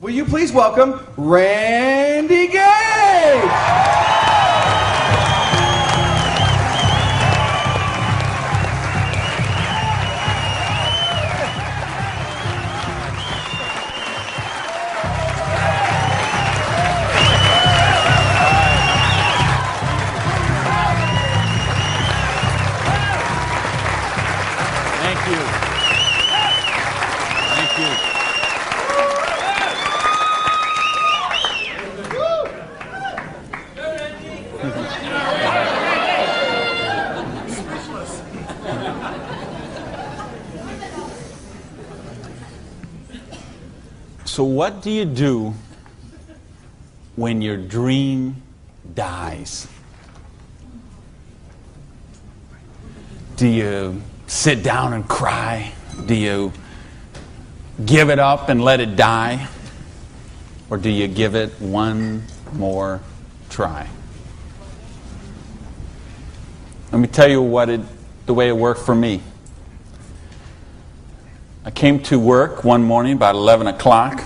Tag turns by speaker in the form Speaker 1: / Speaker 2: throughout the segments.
Speaker 1: Will you please welcome Randy Gage?
Speaker 2: So what do you do when your dream dies? Do you sit down and cry? Do you give it up and let it die? Or do you give it one more try? Let me tell you the way it worked for me. I came to work one morning about 11 o'clock.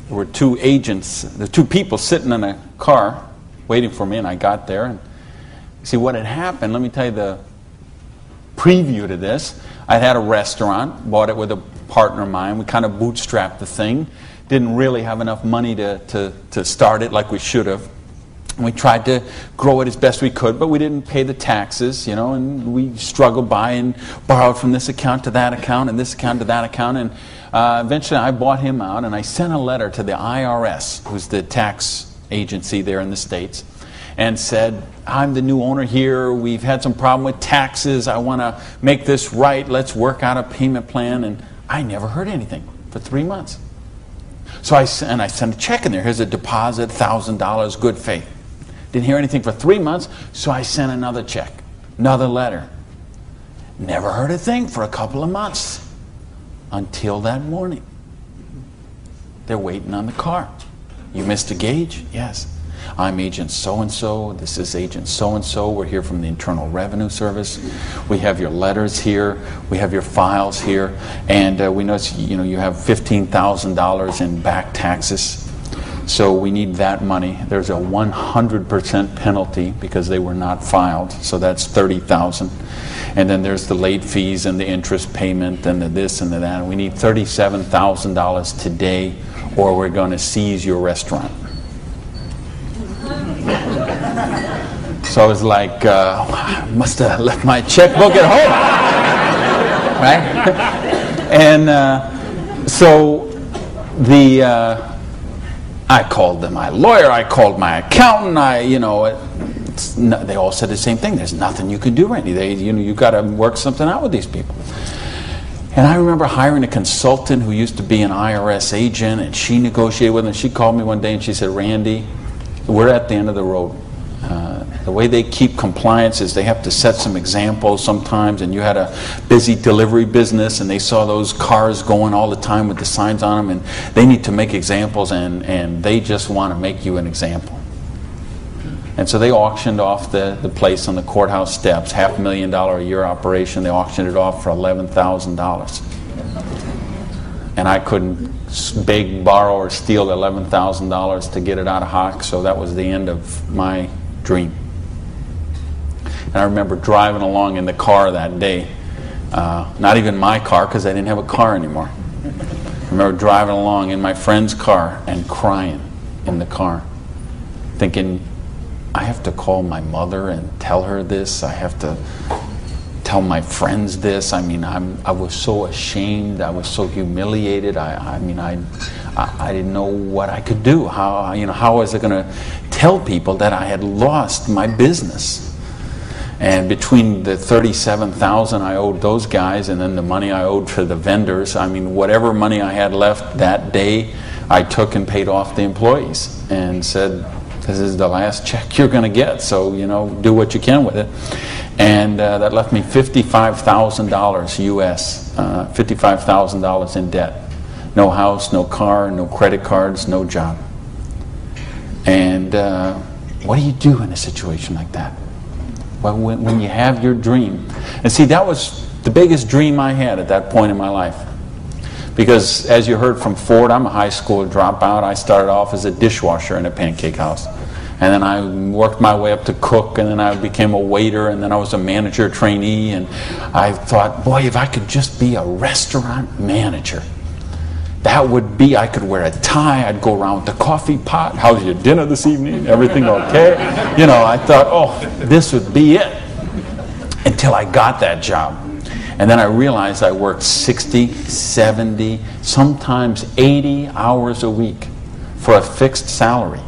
Speaker 2: There were two people sitting in a car waiting for me, and I got there. And see what had happened, let me tell you the preview to this. I had a restaurant, bought it with a partner of mine. We kind of bootstrapped the thing. Didn't really have enough money to start it like we should have. We tried to grow it as best we could, but we didn't pay the taxes, and we struggled by and borrowed from this account to that account and this account to that account. And eventually I bought him out, and I sent a letter to the IRS, who's the tax agency there in the States, and said, I'm the new owner here. We've had some problem with taxes. I want to make this right. Let's work out a payment plan. And I never heard anything for 3 months. So I sent a check in there. Here's a deposit, $1,000, good faith. Didn't hear anything for 3 months, so I sent another check, another letter. Never heard a thing for a couple of months until that morning. They're waiting on the car. You Mr. Gage? Yes. I'm Agent so-and-so. This is Agent so-and-so. We're here from the Internal Revenue Service. We have your letters here. We have your files here. And we know you have $15,000 in back taxes. So we need that money. There's a 100% penalty because they were not filed. So that's $30,000. And then there's the late fees and the interest payment and the this and the that. And we need $37,000 today, or we're going to seize your restaurant. So I was like, I must have left my checkbook at home, right? And so I called my lawyer, I called my accountant. They all said the same thing. There's nothing you can do, Randy. You've got to work something out with these people. And I remember hiring a consultant who used to be an IRS agent, and she negotiated with him. She called me one day and she said, Randy, we're at the end of the road. The way they keep compliance is they have to set some examples sometimes, and you had a busy delivery business and they saw those cars going all the time with the signs on them, and they need to make examples, and they just want to make you an example. And so they auctioned off the place on the courthouse steps, $500,000 a year operation. They auctioned it off for $11,000. And I couldn't beg, borrow, or steal $11,000 to get it out of hock, so that was the end of my dream. And I remember driving along in the car that day, not even my car because I didn't have a car anymore. I remember driving along in my friend's car and crying in the car, thinking, I have to call my mother and tell her this. I have to tell my friends this. I mean, I was so ashamed. I was so humiliated. I didn't know what I could do. How was I going to tell people that I had lost my business? And between the $37,000 I owed those guys and then the money I owed for the vendors, whatever money I had left that day, I took and paid off the employees and said, this is the last check you're going to get, so do what you can with it. And that left me $55,000 US, $55,000 in debt. No house, no car, no credit cards, no job. And what do you do in a situation like that? Well, when you have your dream. And see, that was the biggest dream I had at that point in my life. Because as you heard from Ford, I'm a high school dropout. I started off as a dishwasher in a pancake house. And then I worked my way up to cook, and then I became a waiter, and then I was a manager trainee. And I thought, boy, if I could just be a restaurant manager, that would be, I could wear a tie, I'd go around with the coffee pot. How's your dinner this evening? Everything okay? You know, I thought, oh, this would be it. Until I got that job. And then I realized I worked 60, 70, sometimes 80 hours a week for a fixed salary.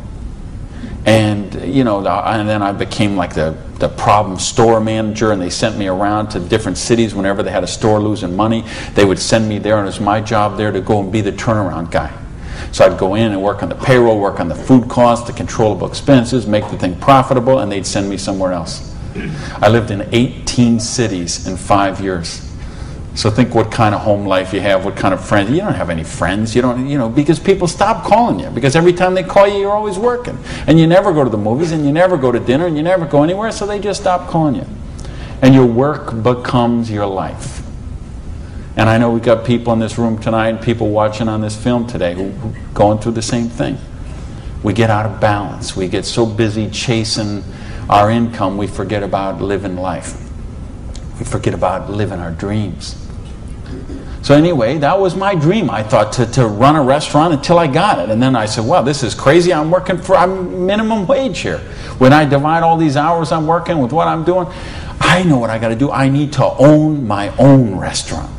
Speaker 2: And, you know, and then I became like the problem store manager, and they sent me around to different cities whenever they had a store losing money. They would send me there, and it was my job there to go and be the turnaround guy. So I'd go in and work on the payroll, work on the food costs, the controllable expenses, make the thing profitable, and they'd send me somewhere else. I lived in 18 cities in 5 years. So think what kind of home life you have, what kind of friends. You don't have any friends. You don't, you know, because people stop calling you. Because every time they call you, you're always working. And you never go to the movies, and you never go to dinner, and you never go anywhere, so they just stop calling you. And your work becomes your life. And I know we got people in this room tonight and people watching on this film today who are going through the same thing. We get out of balance. We get so busy chasing our income, we forget about living life. We forget about living our dreams. So anyway, that was my dream. I thought to run a restaurant until I got it. And then I said, well, this is crazy. I'm minimum wage here. When I divide all these hours I'm working with what I'm doing, I know what I got to do. I need to own my own restaurant.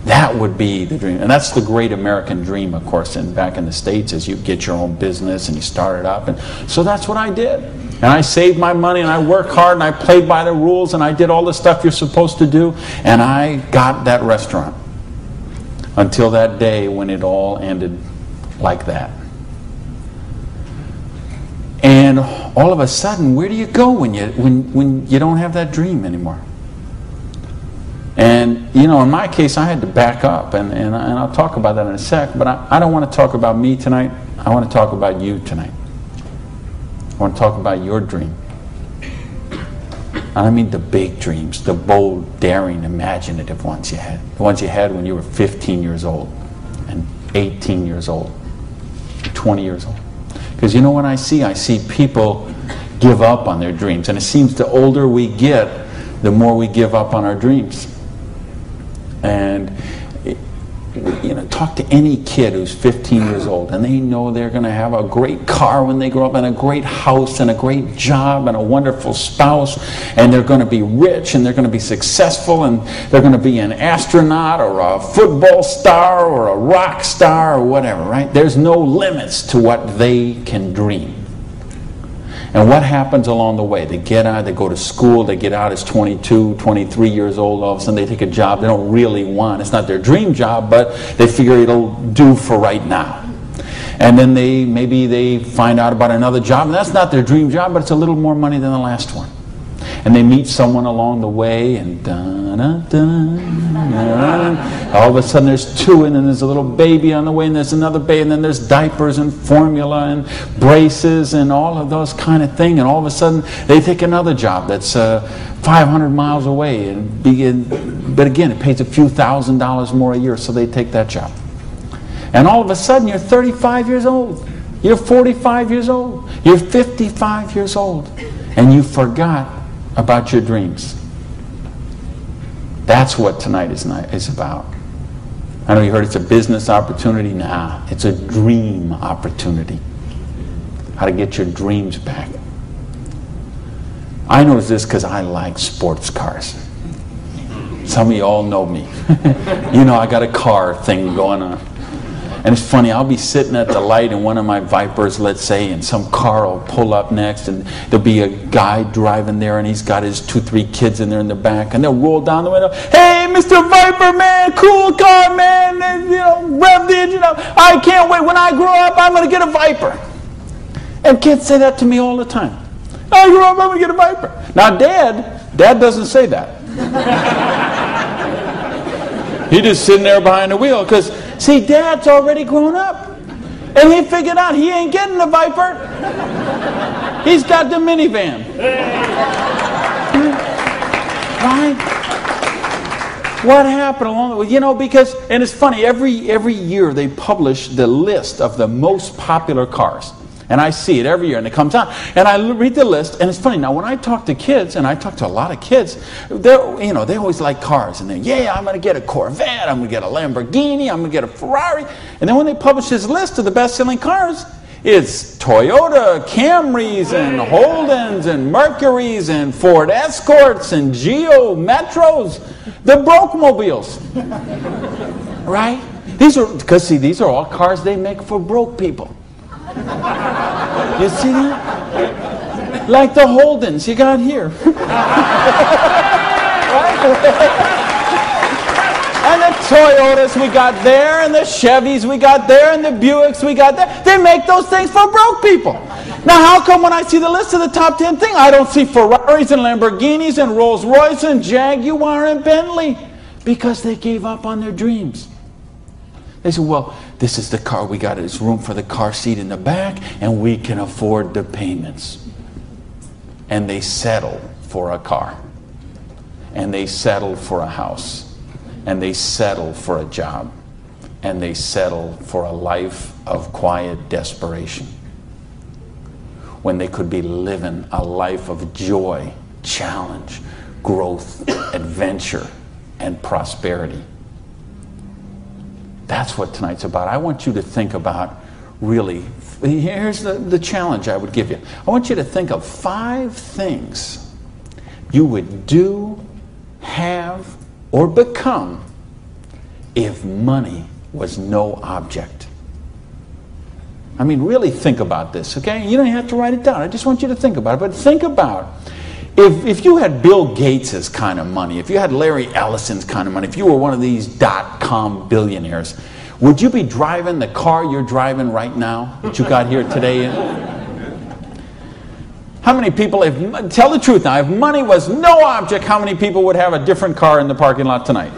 Speaker 2: That would be the dream. And that's the great American dream, of course, and back in the States, is you get your own business and you start it up. And so that's what I did. And I saved my money, and I worked hard, and I played by the rules, and I did all the stuff you're supposed to do, and I got that restaurant. Until that day when it all ended like that. And all of a sudden, where do you go when you don't have that dream anymore? And, you know, in my case, I had to back up, and I'll talk about that in a sec, but I don't want to talk about me tonight. I want to talk about you tonight. I want to talk about your dream. And I mean the big dreams, the bold, daring, imaginative ones you had. The ones you had when you were 15 years old, and 18 years old, and 20 years old. Because you know what I see people give up on their dreams. And it seems the older we get, the more we give up on our dreams. And you know, talk to any kid who's 15 years old, and they know they're going to have a great car when they grow up, and a great house, and a great job, and a wonderful spouse, and they're going to be rich, and they're going to be successful, and they're going to be an astronaut, or a football star, or a rock star, or whatever, right? There's no limits to what they can dream. And what happens along the way? They get out, they go to school, they get out as 22, 23 years old, all of a sudden they take a job they don't really want. It's not their dream job, but they figure it'll do for right now. And then maybe they find out about another job, and that's not their dream job, but it's a little more money than the last one. And they meet someone along the way, and all of a sudden there's two, and then there's a little baby on the way, and there's another baby, and then there's diapers and formula and braces and all of those kind of things. And all of a sudden they take another job that's 500 miles away, but again, it pays a few $1,000s more a year, so they take that job. And all of a sudden you're 35 years old, you're 45 years old, you're 55 years old, and you forgot about your dreams. That's what tonight is about. I know you heard it's a business opportunity. Nah, it's a dream opportunity. How to get your dreams back. I know this because I like sports cars. Some of you all know me. You know I got a car thing going on. And it's funny, I'll be sitting at the light in one of my Vipers, let's say, and some car will pull up next, and there'll be a guy driving there, and he's got his 2-3 kids in there in the back, and they'll roll down the window, "Hey, Mr. Viper, man, cool car, man, and, you know, rev the engine up. I can't wait. When I grow up, I'm going to get a Viper." And kids say that to me all the time. "I grow up, I'm going to get a Viper." Now, Dad doesn't say that. He's just sitting there behind the wheel, because see, Dad's already grown up. And he figured out he ain't getting the Viper. He's got the minivan. Right? What happened along the way? You know, because, and it's funny, every year they publish the list of the most popular cars. And I see it every year, and it comes out. And I read the list, and it's funny. Now, when I talk to kids, and I talk to a lot of kids, they always like cars. And I'm going to get a Corvette, I'm going to get a Lamborghini, I'm going to get a Ferrari. And then when they publish this list of the best-selling cars, it's Toyota Camrys and Holdens and Mercurys and Ford Escorts and Geo Metros, the broke-mobiles. Right? These are all cars they make for broke people. You see that? Like the Holdens you got here. Right? And the Toyotas we got there, and the Chevys we got there, and the Buicks we got there. They make those things for broke people. Now, how come when I see the list of the top 10 things, I don't see Ferraris and Lamborghinis and Rolls Royce and Jaguar and Bentley? Because they gave up on their dreams. They said, well, this is the car we got. There's room for the car seat in the back, and we can afford the payments. And they settle for a car. And they settle for a house. And they settle for a job. And they settle for a life of quiet desperation. When they could be living a life of joy, challenge, growth, adventure, and prosperity. That's what tonight's about. I want you to think about, really, here's the challenge I would give you. I want you to think of 5 things you would do, have, or become if money was no object. I mean, really think about this, okay? You don't have to write it down. I just want you to think about it. But think about, if you had Bill Gates' kind of money, if you had Larry Ellison's kind of money, if you were one of these .com billionaires, would you be driving the car you're driving right now that you got here today in? How many people, tell the truth now, if money was no object, how many people would have a different car in the parking lot tonight?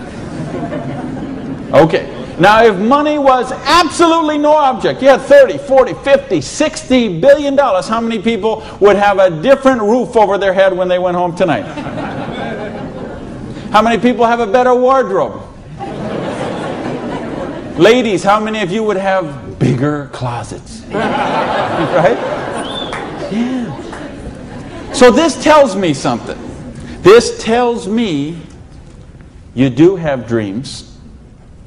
Speaker 2: Okay. Now, if money was absolutely no object, you had 30, 40, 50, 60 billion dollars, how many people would have a different roof over their head when they went home tonight? How many people have a better wardrobe? Ladies, how many of you would have bigger closets? Right? Yeah. So this tells me something. This tells me you do have dreams.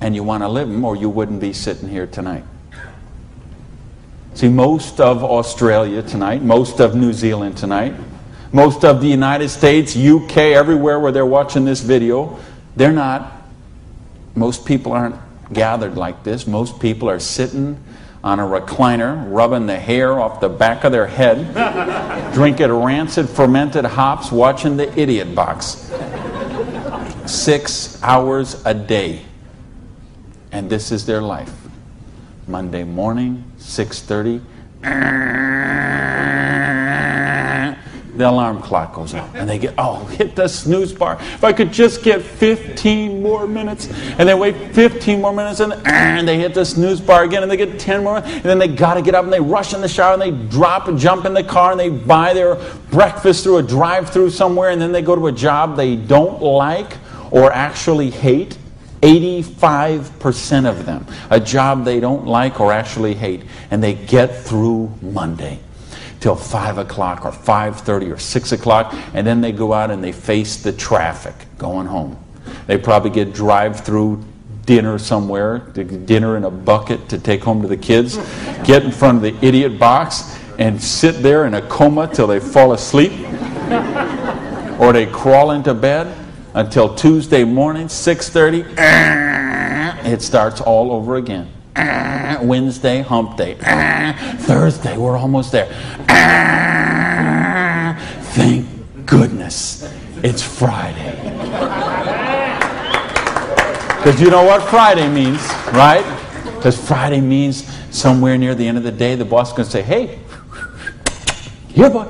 Speaker 2: And you want to live them, or you wouldn't be sitting here tonight. See, most of Australia tonight, most of New Zealand tonight, most of the United States, UK, everywhere where they're watching this video, most people aren't gathered like this. Most people are sitting on a recliner, rubbing the hair off the back of their head, drinking rancid fermented hops, watching the Idiot Box. 6 hours a day. And this is their life. Monday morning, 6:30. The alarm clock goes off. And they get, hit the snooze bar. If I could just get 15 more minutes. And they wait 15 more minutes, and they hit the snooze bar again, and they get 10 more. And then they got to get up, and they rush in the shower, and they drop and jump in the car, and they buy their breakfast through a drive-thru somewhere, and then they go to a job they don't like or actually hate. 85% of them, a job they don't like or actually hate, and they get through Monday till 5 o'clock or 5:30 or 6 o'clock, and then they go out and they face the traffic going home. They probably get drive-through dinner somewhere, dinner in a bucket to take home to the kids, get in front of the Idiot Box and sit there in a coma till they fall asleep, or they crawl into bed until Tuesday morning, 6:30, it starts all over again. Wednesday, hump day. Thursday, we're almost there. Thank goodness it's Friday. Because you know what Friday means, right? Because Friday means somewhere near the end of the day, the boss is going to say, hey, here, boy.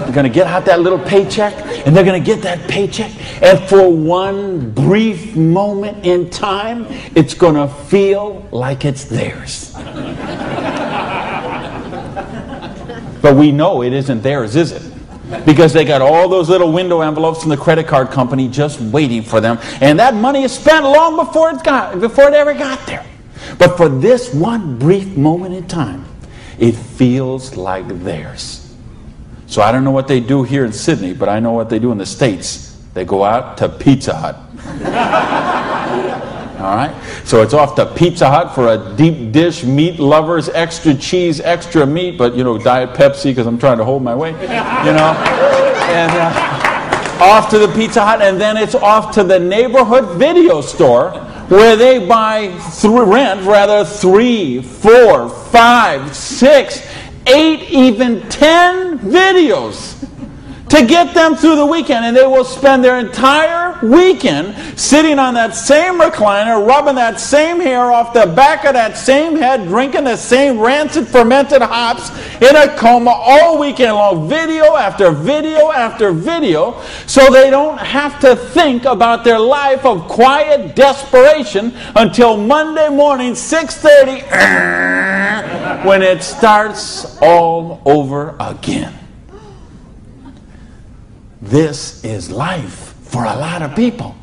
Speaker 2: They're going to get out that little paycheck, and they're going to get that paycheck, and for one brief moment in time, it's going to feel like it's theirs. But we know it isn't theirs, is it? Because they got all those little window envelopes from the credit card company just waiting for them. And that money is spent long before it ever got there. But for this one brief moment in time, it feels like theirs. So I don't know what they do here in Sydney, but I know what they do in the States. They go out to Pizza Hut. All right? So it's off to Pizza Hut for a deep dish, meat lovers, extra cheese, extra meat, but, Diet Pepsi because I'm trying to hold my weight, And off to the Pizza Hut, and then it's off to the neighborhood video store where they rent 3, 4, 5, 6, 8, even 10 videos to get them through the weekend. And they will spend their entire weekend sitting on that same recliner, rubbing that same hair off the back of that same head, drinking the same rancid fermented hops in a coma all weekend long, video after video after video, so they don't have to think about their life of quiet desperation until Monday morning, 6:30, when it starts all over again. This is life for a lot of people.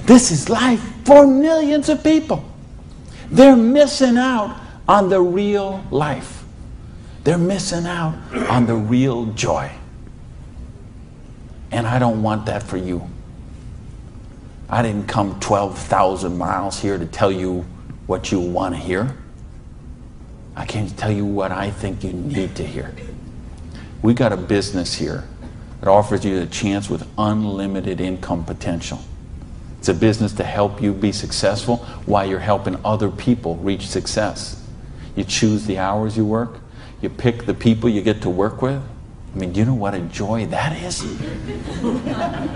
Speaker 2: This is life for millions of people. They're missing out on the real life. They're missing out on the real joy. And I don't want that for you. I didn't come 12,000 miles here to tell you what you want to hear. I came to tell you what I think you need to hear. We got a business here that offers you a chance with unlimited income potential. It's a business to help you be successful while you're helping other people reach success. You choose the hours you work. You pick the people you get to work with. I mean, do you know what a joy that is?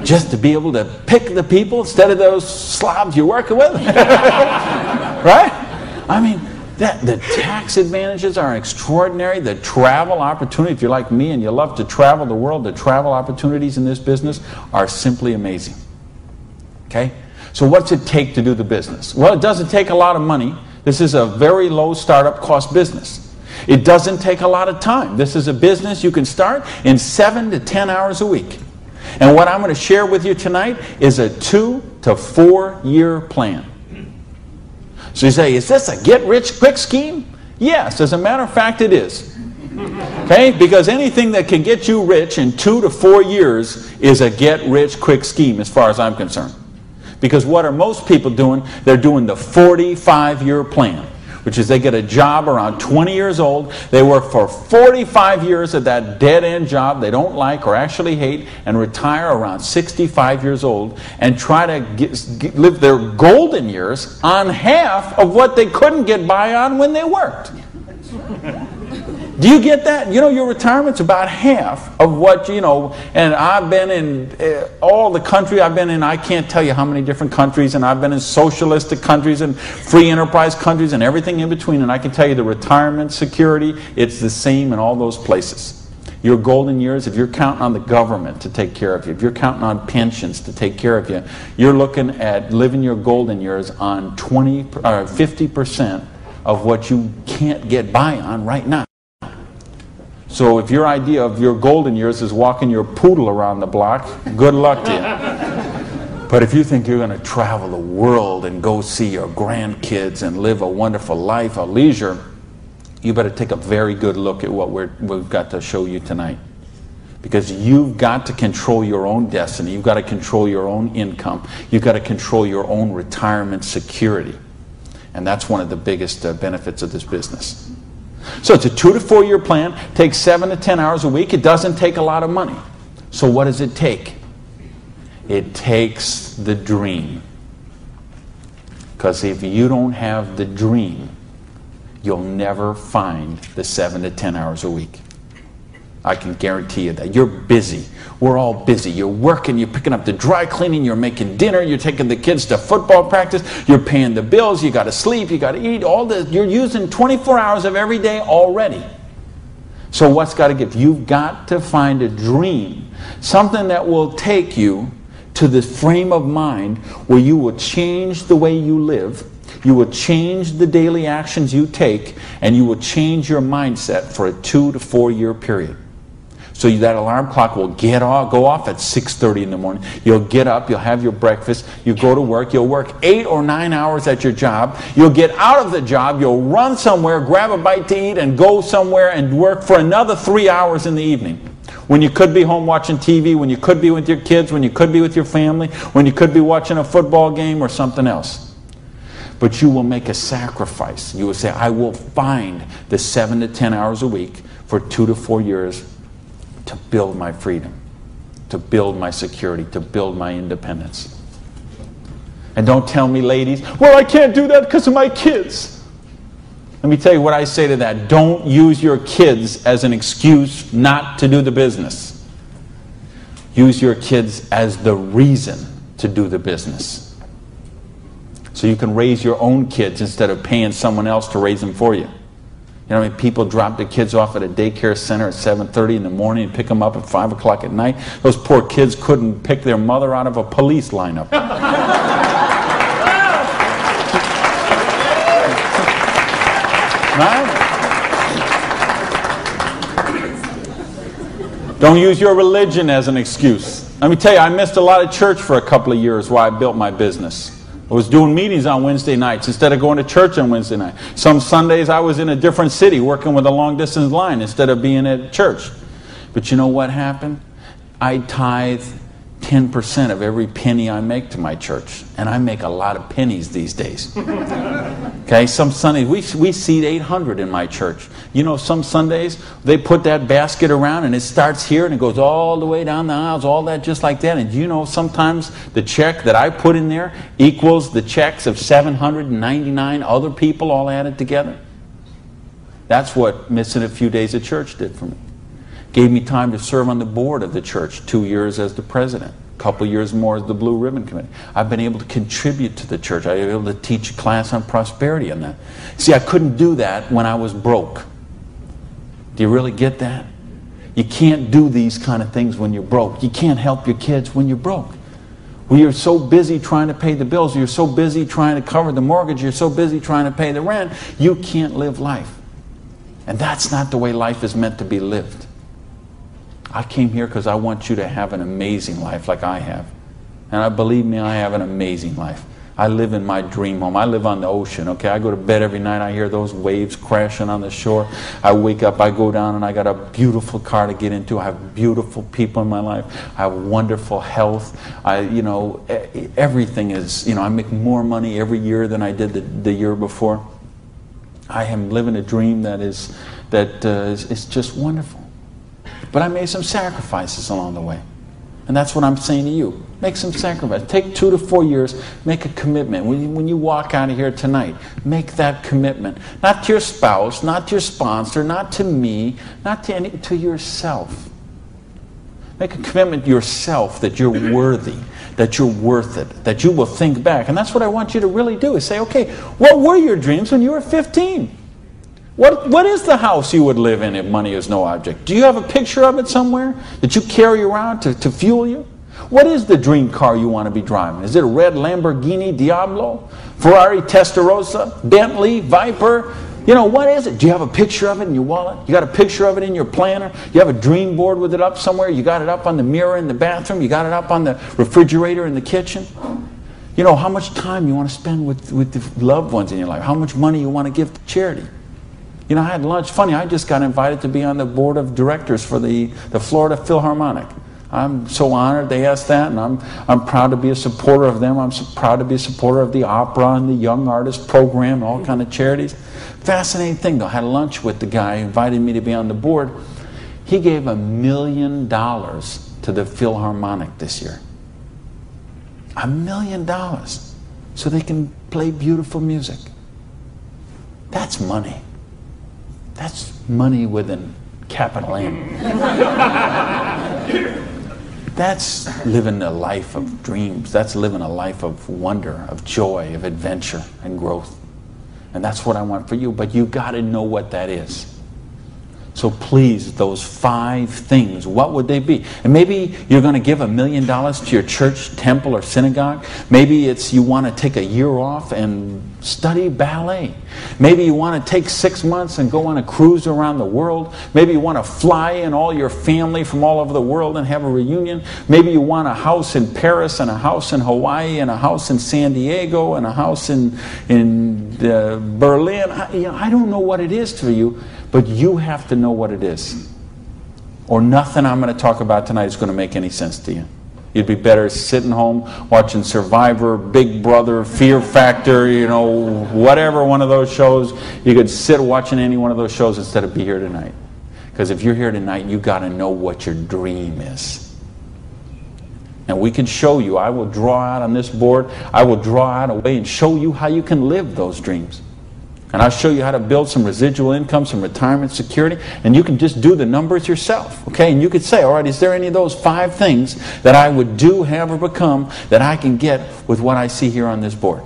Speaker 2: Just to be able to pick the people instead of those slobs you're working with. Right? I mean, the tax advantages are extraordinary. The travel opportunity, if you're like me and you love to travel the world, the travel opportunities in this business are simply amazing. Okay? So what's it take to do the business? Well, it doesn't take a lot of money. This is a very low startup cost business. It doesn't take a lot of time. This is a business you can start in 7 to 10 hours a week. And what I'm going to share with you tonight is a 2 to 4 year plan. So you say, is this a get-rich-quick scheme? Yes, as a matter of fact, it is. Okay? Because anything that can get you rich in 2 to 4 years is a get-rich-quick scheme as far as I'm concerned. Because what are most people doing? They're doing the 45-year plan, which is they get a job around 20 years old. They work for 45 years at that dead-end job they don't like or actually hate and retire around 65 years old and try to live their golden years on half of what they couldn't get by on when they worked. Do you get that? Your retirement's about half of what, and I've been in all the country I've been in. I can't tell you how many different countries, and I've been in socialistic countries and free enterprise countries and everything in between, and I can tell you the retirement security, it's the same in all those places. Your golden years, if you're counting on the government to take care of you, if you're counting on pensions to take care of you, you're looking at living your golden years on 50% of what you can't get by on right now. So if your idea of your golden years is walking your poodle around the block, good luck to you. But if you think you're going to travel the world and go see your grandkids and live a wonderful life, a leisure, you better take a very good look at what we've got to show you tonight. Because you've got to control your own destiny. You've got to control your own income. You've got to control your own retirement security. And that's one of the biggest benefits of this business. So it's a 2 to 4 year plan, takes 7 to 10 hours a week. It doesn't take a lot of money. So what does it take? It takes the dream. Because if you don't have the dream, you'll never find the 7 to 10 hours a week. I can guarantee you that. You're busy. We're all busy. You're working, you're picking up the dry cleaning, you're making dinner, you're taking the kids to football practice, you're paying the bills, you got to sleep, you got to eat, all this. You're using 24 hours of every day already. So what's got to give? You've got to find a dream, something that will take you to this frame of mind where you will change the way you live, you will change the daily actions you take, and you will change your mindset for a 2 to 4 year period. So that alarm clock will go off at 6:30 in the morning. You'll get up, you'll have your breakfast, you go to work, you'll work 8 or 9 hours at your job, you'll get out of the job, you'll run somewhere, grab a bite to eat, and go somewhere and work for another 3 hours in the evening. When you could be home watching TV, when you could be with your kids, when you could be with your family, when you could be watching a football game or something else. But you will make a sacrifice. You will say, I will find the 7 to 10 hours a week for 2 to 4 years to build my freedom, to build my security, to build my independence. And don't tell me, ladies, well, I can't do that because of my kids. Let me tell you what I say to that. Don't use your kids as an excuse not to do the business. Use your kids as the reason to do the business. So you can raise your own kids instead of paying someone else to raise them for you. You know, I mean, people drop their kids off at a daycare center at 7:30 in the morning and pick them up at 5 o'clock at night. Those poor kids couldn't pick their mother out of a police lineup. Right? Don't use your religion as an excuse. Let me tell you, I missed a lot of church for a couple of years while I built my business. I was doing meetings on Wednesday nights instead of going to church on Wednesday night. Some Sundays I was in a different city working with a long-distance line instead of being at church. But you know what happened? I tithe 10% of every penny I make to my church. And I make a lot of pennies these days. Okay, some Sundays, we seat 800 in my church. You know, some Sundays, they put that basket around and it starts here and it goes all the way down the aisles, all that just like that. And you know, sometimes the check that I put in there equals the checks of 799 other people all added together. That's what missing a few days of church did for me. Gave me time to serve on the board of the church, 2 years as the president, a couple years more as the Blue Ribbon Committee. I've been able to contribute to the church. I've been able to teach a class on prosperity on that. See, I couldn't do that when I was broke. Do you really get that? You can't do these kind of things when you're broke. You can't help your kids when you're broke. When you're so busy trying to pay the bills, you're so busy trying to cover the mortgage, you're so busy trying to pay the rent, you can't live life. And that's not the way life is meant to be lived. I came here because I want you to have an amazing life like I have. And believe me, I have an amazing life. I live in my dream home. I live on the ocean, okay? I go to bed every night, I hear those waves crashing on the shore. I wake up, I go down, and I got a beautiful car to get into. I have beautiful people in my life. I have wonderful health. Everything is, I make more money every year than I did the year before. I am living a dream that is just wonderful. But I made some sacrifices along the way. And that's what I'm saying to you. Make some sacrifices. Take 2 to 4 years. Make a commitment. When you walk out of here tonight, make that commitment. Not to your spouse, not to your sponsor, not to me, not to yourself. Make a commitment to yourself that you're worthy, that you're worth it, that you will think back. And that's what I want you to really do, is say, okay, what were your dreams when you were 15? What is the house you would live in if money is no object? Do you have a picture of it somewhere that you carry around to fuel you? What is the dream car you want to be driving? Is it a red Lamborghini Diablo? Ferrari Testarossa? Bentley? Viper? What is it? Do you have a picture of it in your wallet? You got a picture of it in your planner? You have a dream board with it up somewhere? You got it up on the mirror in the bathroom? You got it up on the refrigerator in the kitchen? How much time you want to spend with the loved ones in your life? How much money you want to give to charity? I had lunch. Funny, I just got invited to be on the board of directors for the Florida Philharmonic. I'm so honored they asked that, and I'm proud to be a supporter of them. I'm so proud to be a supporter of the opera and the Young Artist Program and all kind of charities. Fascinating thing, though. I had lunch with the guy who invited me to be on the board. He gave $1 million to the Philharmonic this year. $1 million. So they can play beautiful music. That's money. That's money with a capital M. That's living a life of dreams. That's living a life of wonder, of joy, of adventure and growth. And that's what I want for you. But you got to know what that is. So please, those 5 things, what would they be? And maybe you're going to give $1 million to your church, temple, or synagogue. Maybe it's you want to take a year off and study ballet. Maybe you want to take 6 months and go on a cruise around the world. Maybe you want to fly in all your family from all over the world and have a reunion. Maybe you want a house in Paris and a house in Hawaii and a house in San Diego and a house in Berlin. I don't know what it is for you. But you have to know what it is. Or nothing I'm going to talk about tonight is going to make any sense to you. You'd be better sitting home watching Survivor, Big Brother, Fear Factor, whatever one of those shows. You could sit watching any one of those shows instead of be here tonight. Because if you're here tonight, you got to know what your dream is. And we can show you. I will draw out on this board. I will draw out a way and show you how you can live those dreams. And I'll show you how to build some residual income, some retirement security, and you can just do the numbers yourself, okay? And you could say, all right, is there any of those 5 things that I would do, have, or become that I can get with what I see here on this board?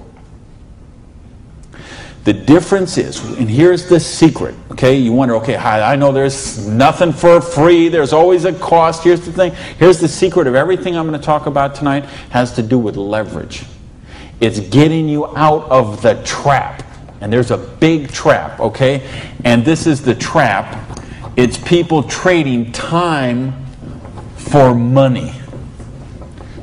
Speaker 2: The difference is, and here's the secret, okay? You wonder, okay, I know there's nothing for free. There's always a cost. Here's the thing. Here's the secret of everything I'm going to talk about tonight has to do with leverage. It's getting you out of the trap. And there's a big trap, okay? And this is the trap. It's people trading time for money.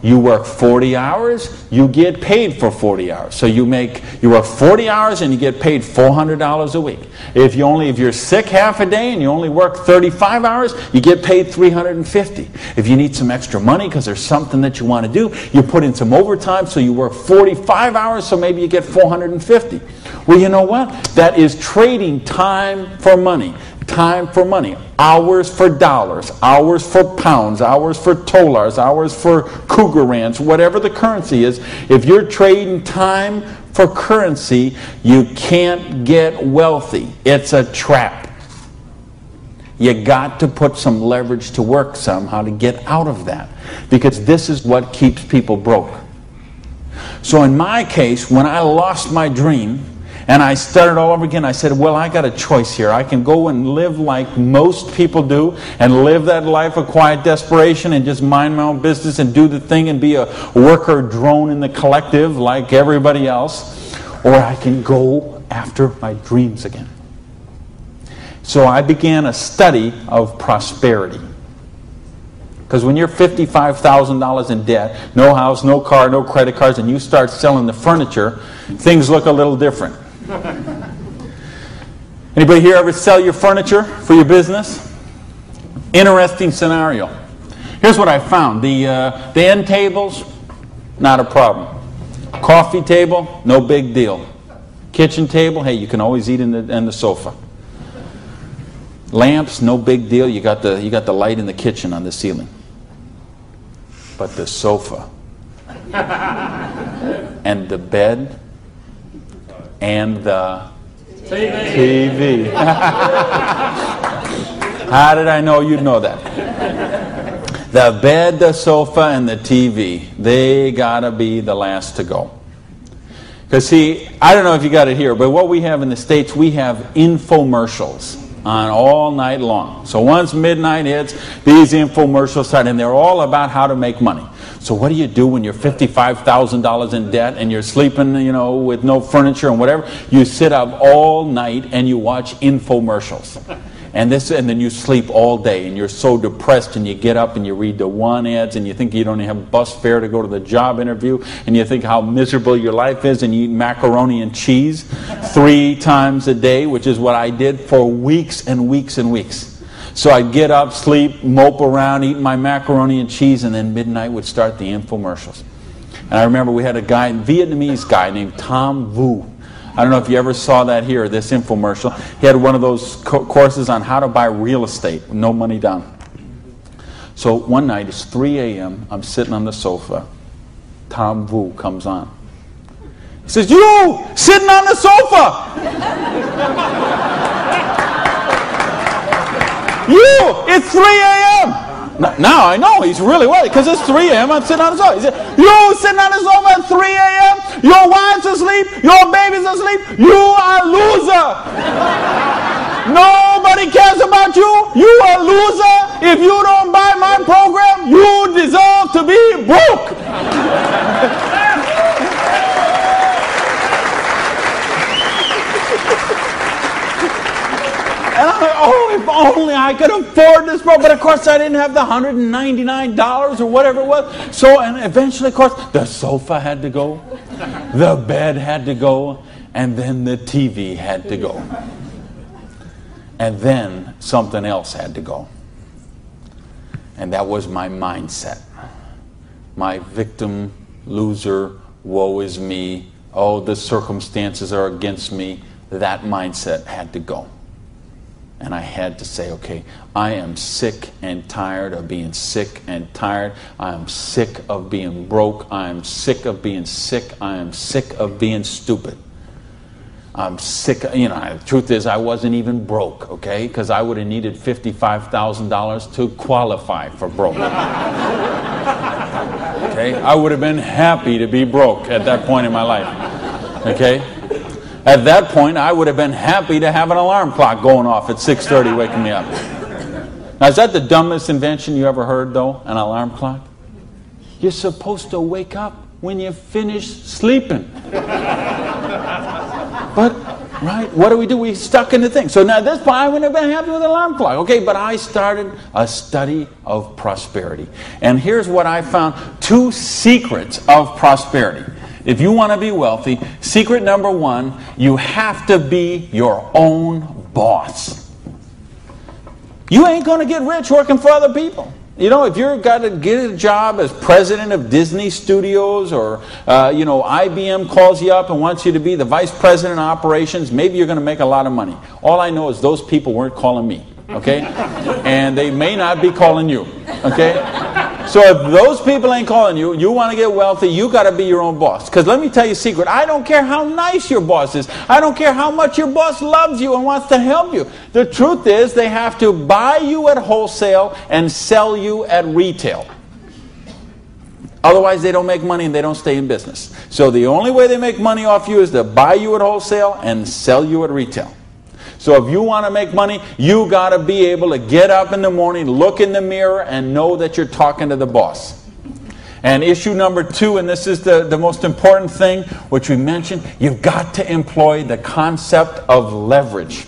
Speaker 2: You work 40 hours, you get paid for 40 hours. So you work 40 hours and you get paid $400 a week. If you're sick half a day and you only work 35 hours, you get paid $350. If you need some extra money because there's something that you want to do, you put in some overtime, so you work 45 hours, so maybe you get $450. Well, you know what? That is trading time for money. Time for money. Hours for dollars. Hours for pounds. Hours for dollars. Hours for cougar ranch. Whatever the currency is. If you're trading time for currency, you can't get wealthy. It's a trap. You got to put some leverage to work somehow to get out of that. Because this is what keeps people broke. So in my case, when I lost my dream, and I started all over again, I said, well, I got a choice here. I can go and live like most people do and live that life of quiet desperation and just mind my own business and do the thing and be a worker drone in the collective like everybody else. Or I can go after my dreams again. So I began a study of prosperity. Because when you're $55,000 in debt, no house, no car, no credit cards, and you start selling the furniture, things look a little different. Anybody here ever sell your furniture for your business? Interesting scenario. Here's what I found. The end tables, not a problem. Coffee table, no big deal. Kitchen table, hey, you can always eat in the sofa. Lamps, no big deal. You got the light in the kitchen on the ceiling. But the sofa and the bed and the TV. How did I know you'd know that? The bed, the sofa, and the TV, they gotta be the last to go. Because see, I don't know if you got it here, but what we have in the States, we have infomercials on all night long. So once midnight hits, these infomercials start, and they're all about how to make money. So what do you do when you're $55,000 in debt and you're sleeping, with no furniture and whatever? You sit up all night and you watch infomercials. And then you sleep all day and you're so depressed, and you get up and you read the one ads and you think you don't even have bus fare to go to the job interview, and you think how miserable your life is, and you eat macaroni and cheese 3 times a day, which is what I did for weeks and weeks and weeks. So I'd get up, sleep, mope around, eat my macaroni and cheese, and then midnight would start the infomercials. And I remember we had a Vietnamese guy named Tom Vu. I don't know if you ever saw that here, this infomercial. He had one of those courses on how to buy real estate, no money down. So one night, it's 3 a.m., I'm sitting on the sofa. Tom Vu comes on. He says, "You, sitting on the sofa! You, it's 3 a.m. Now I know he's really worried, because it's 3 a.m. I'm sitting on the sofa. He said, "You sitting on the sofa at 3 a.m. Your wife's asleep. Your baby's asleep. You are a loser. Nobody nobody cares about you. You a loser. If you don't buy my program, you deserve to be broke. And I'm like, oh, if only I could afford this program. But of course, I didn't have the $199 or whatever it was. So, and eventually, of course, the sofa had to go, the bed had to go, and then the TV had to go. And then something else had to go. And that was my mindset. My victim, loser, woe is me, oh, the circumstances are against me. That mindset had to go. And I had to say, okay, I am sick and tired of being sick and tired. I am sick of being broke. I am sick of being sick. I am sick of being stupid. I'm sick. The truth is I wasn't even broke, okay? Because I would have needed $55,000 to qualify for broke. Okay? I would have been happy to be broke at that point in my life. Okay? At that point, I would have been happy to have an alarm clock going off at 6:30 waking me up. Now, is that the dumbest invention you ever heard, though? An alarm clock? You're supposed to wake up when you finish sleeping. But, right, what do? We stuck in the thing. So now at this point, I wouldn't have been happy with an alarm clock. Okay, but I started a study of prosperity. And here's what I found. 2 secrets of prosperity. If you want to be wealthy, secret number 1, you have to be your own boss. You ain't going to get rich working for other people. You know, if you've got to get a job as president of Disney Studios or, IBM calls you up and wants you to be the vice president of operations, maybe you're going to make a lot of money. All I know is those people weren't calling me, okay? And they may not be calling you, okay? So if those people ain't calling you, you want to get wealthy, you got to be your own boss. Because let me tell you a secret. I don't care how nice your boss is. I don't care how much your boss loves you and wants to help you. The truth is they have to buy you at wholesale and sell you at retail. Otherwise, they don't make money and they don't stay in business. So the only way they make money off you is to buy you at wholesale and sell you at retail. So if you want to make money, you got to be able to get up in the morning, look in the mirror, and know that you're talking to the boss. And issue number 2, and this is the most important thing, which we mentioned, you've got to employ the concept of leverage.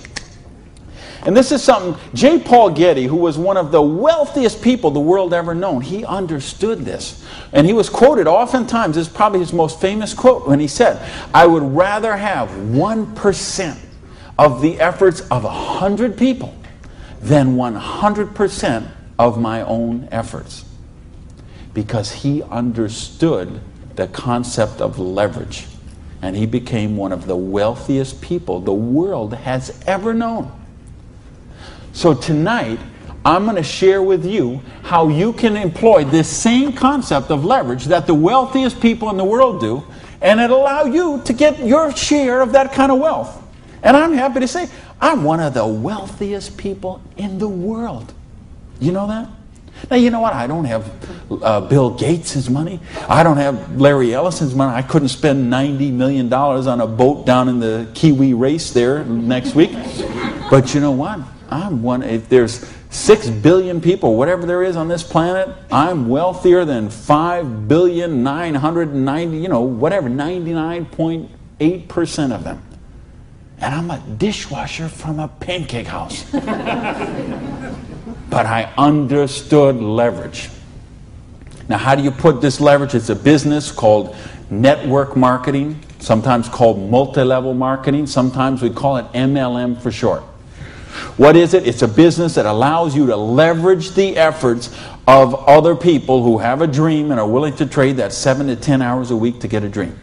Speaker 2: And this is something, J. Paul Getty, who was one of the wealthiest people the world ever known, he understood this. And he was quoted oftentimes, this is probably his most famous quote, when he said, I would rather have 1% of the efforts of 100 people than 100% of my own efforts. Because he understood the concept of leverage. And he became one of the wealthiest people the world has ever known. So tonight, I'm going to share with you how you can employ this same concept of leverage that the wealthiest people in the world do, and it'll allow you to get your share of that kind of wealth. And I'm happy to say, I'm one of the wealthiest people in the world. You know that? Now, you know what? I don't have Bill Gates' money. I don't have Larry Ellison's money. I couldn't spend $90 million on a boat down in the Kiwi race there next week. But you know what? I'm one. If there's 6 billion people, whatever there is on this planet, I'm wealthier than 99.8% of them. And I'm a dishwasher from a pancake house. But I understood leverage. Now, how do you put this leverage? It's a business called network marketing, sometimes called multi-level marketing. Sometimes we call it MLM for short. What is it? It's a business that allows you to leverage the efforts of other people who have a dream and are willing to trade that 7 to 10 hours a week to get a dream.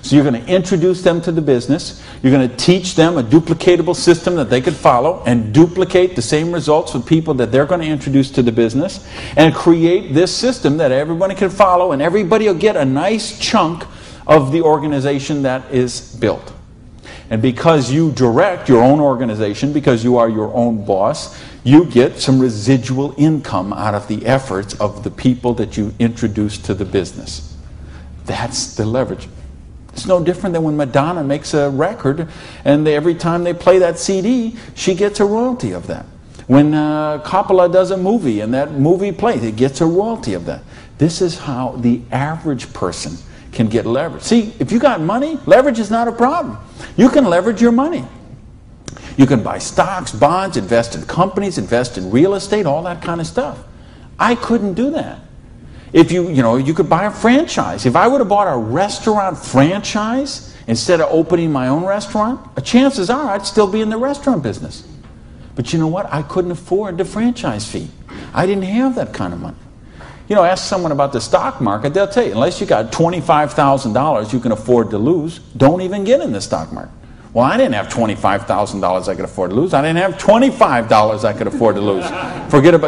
Speaker 2: So you're going to introduce them to the business. You're going to teach them a duplicatable system that they could follow and duplicate the same results with people that they're going to introduce to the business and create this system that everybody can follow, and everybody will get a nice chunk of the organization that is built. And because you direct your own organization, because you are your own boss, you get some residual income out of the efforts of the people that you introduce to the business. That's the leverage. It's no different than when Madonna makes a record, and every time they play that CD, she gets a royalty of that. When Coppola does a movie and that movie plays, it gets a royalty of that. This is how the average person can get leverage. See, if you got money, leverage is not a problem. You can leverage your money. You can buy stocks, bonds, invest in companies, invest in real estate, all that kind of stuff. I couldn't do that. If you could buy a franchise. If I would have bought a restaurant franchise instead of opening my own restaurant, chances are I'd still be in the restaurant business. But you know what? I couldn't afford the franchise fee. I didn't have that kind of money. Ask someone about the stock market, they'll tell you, unless you got $25,000 you can afford to lose, don't even get in the stock market. Well, I didn't have $25,000 I could afford to lose. I didn't have $25 I could afford to lose.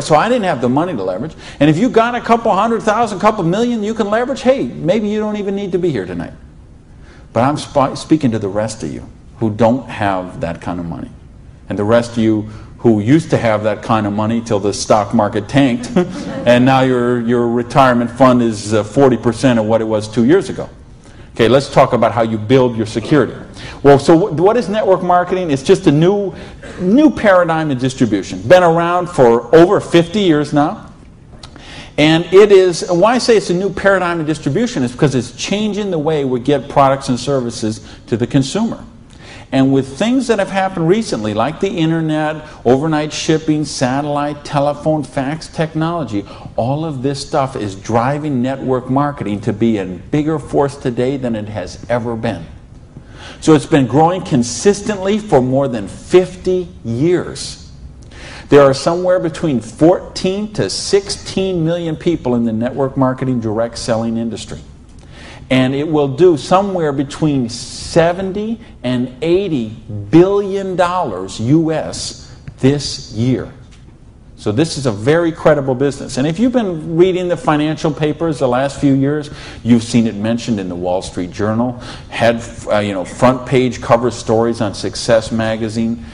Speaker 2: So I didn't have the money to leverage. And if you got a couple $100,000, couple million you can leverage, hey, maybe you don't even need to be here tonight. But I'm speaking to the rest of you who don't have that kind of money. And the rest of you who used to have that kind of money till the stock market tanked, and now your retirement fund is 40% of what it was 2 years ago. Okay, let's talk about how you build your security. Well, so what is network marketing? It's just a new paradigm in distribution. Been around for over 50 years now. And it is, why I say it's a new paradigm in distribution is because it's changing the way we get products and services to the consumer. And with things that have happened recently, like the internet, overnight shipping, satellite, telephone, fax technology, all of this stuff is driving network marketing to be a bigger force today than it has ever been. So it's been growing consistently for more than 50 years. There are somewhere between 14 to 16 million people in the network marketing direct selling industry. And it will do somewhere between 70 and 80 billion dollars US this year. So this is a very credible business. And if you've been reading the financial papers the last few years, you've seen it mentioned in the Wall Street Journal, had front page cover stories on Success magazine,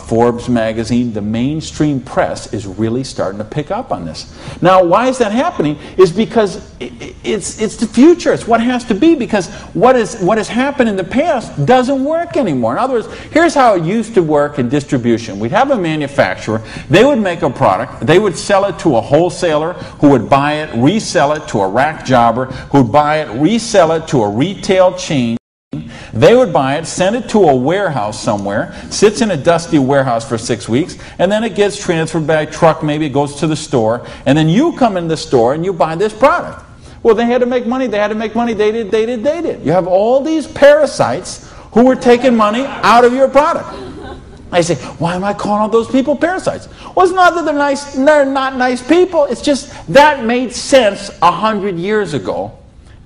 Speaker 2: Forbes magazine. The mainstream press is really starting to pick up on this. Now, why is that happening? Is because it's the future. It's what has to be, because what has happened in the past doesn't work anymore. In other words, here's how it used to work in distribution. We'd have a manufacturer. They would make a product. They would sell it to a wholesaler who would buy it, resell it to a rack jobber who would buy it, resell it to a retail chain. They would buy it, send it to a warehouse somewhere, sits in a dusty warehouse for 6 weeks, and then it gets transferred by truck, maybe it goes to the store, and then you come in the store and you buy this product. Well, they had to make money, they did. You have all these parasites who were taking money out of your product. I say, why am I calling all those people parasites? Well, it's not that they're nice, they're not nice people. It's just that made sense 100 years ago.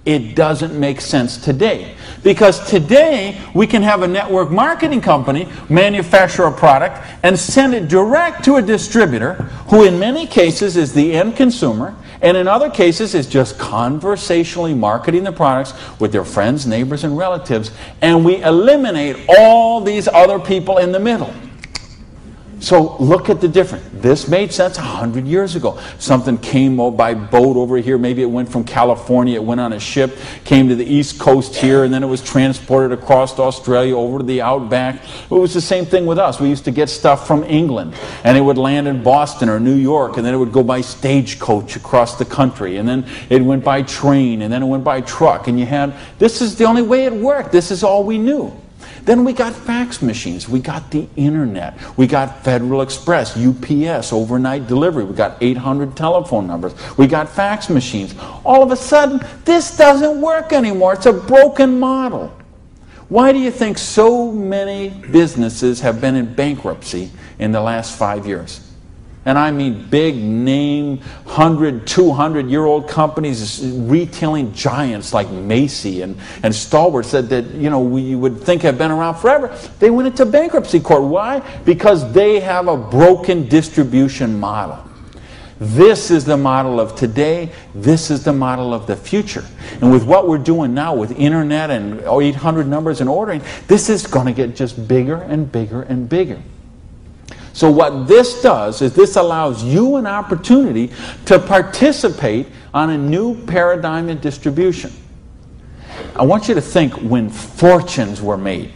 Speaker 2: It doesn't make sense today. Because today, we can have a network marketing company manufacture a product and send it direct to a distributor who in many cases is the end consumer, and in other cases is just conversationally marketing the products with their friends, neighbors, and relatives, and we eliminate all these other people in the middle. So look at the difference. This made sense 100 years ago. Something came by boat over here. Maybe it went from California, it went on a ship, came to the East Coast here, and then it was transported across Australia over to the outback. It was the same thing with us. We used to get stuff from England, and it would land in Boston or New York, and then it would go by stagecoach across the country, and then it went by train, and then it went by truck, and this is the only way it worked. This is all we knew. Then we got fax machines, we got the internet, we got Federal Express, UPS, overnight delivery, we got 800 telephone numbers, we got fax machines. All of a sudden, this doesn't work anymore. It's a broken model. Why do you think so many businesses have been in bankruptcy in the last 5 years? And I mean big name, 100, 200-year-old companies, retailing giants like Macy and Stalwart said that, we would think have been around forever. They went into bankruptcy court. Why? Because they have a broken distribution model. This is the model of today. This is the model of the future. And with what we're doing now with internet and 800 numbers and ordering, this is going to get just bigger and bigger and bigger. So what this does is this allows you an opportunity to participate on a new paradigm in distribution. I want you to think when fortunes were made.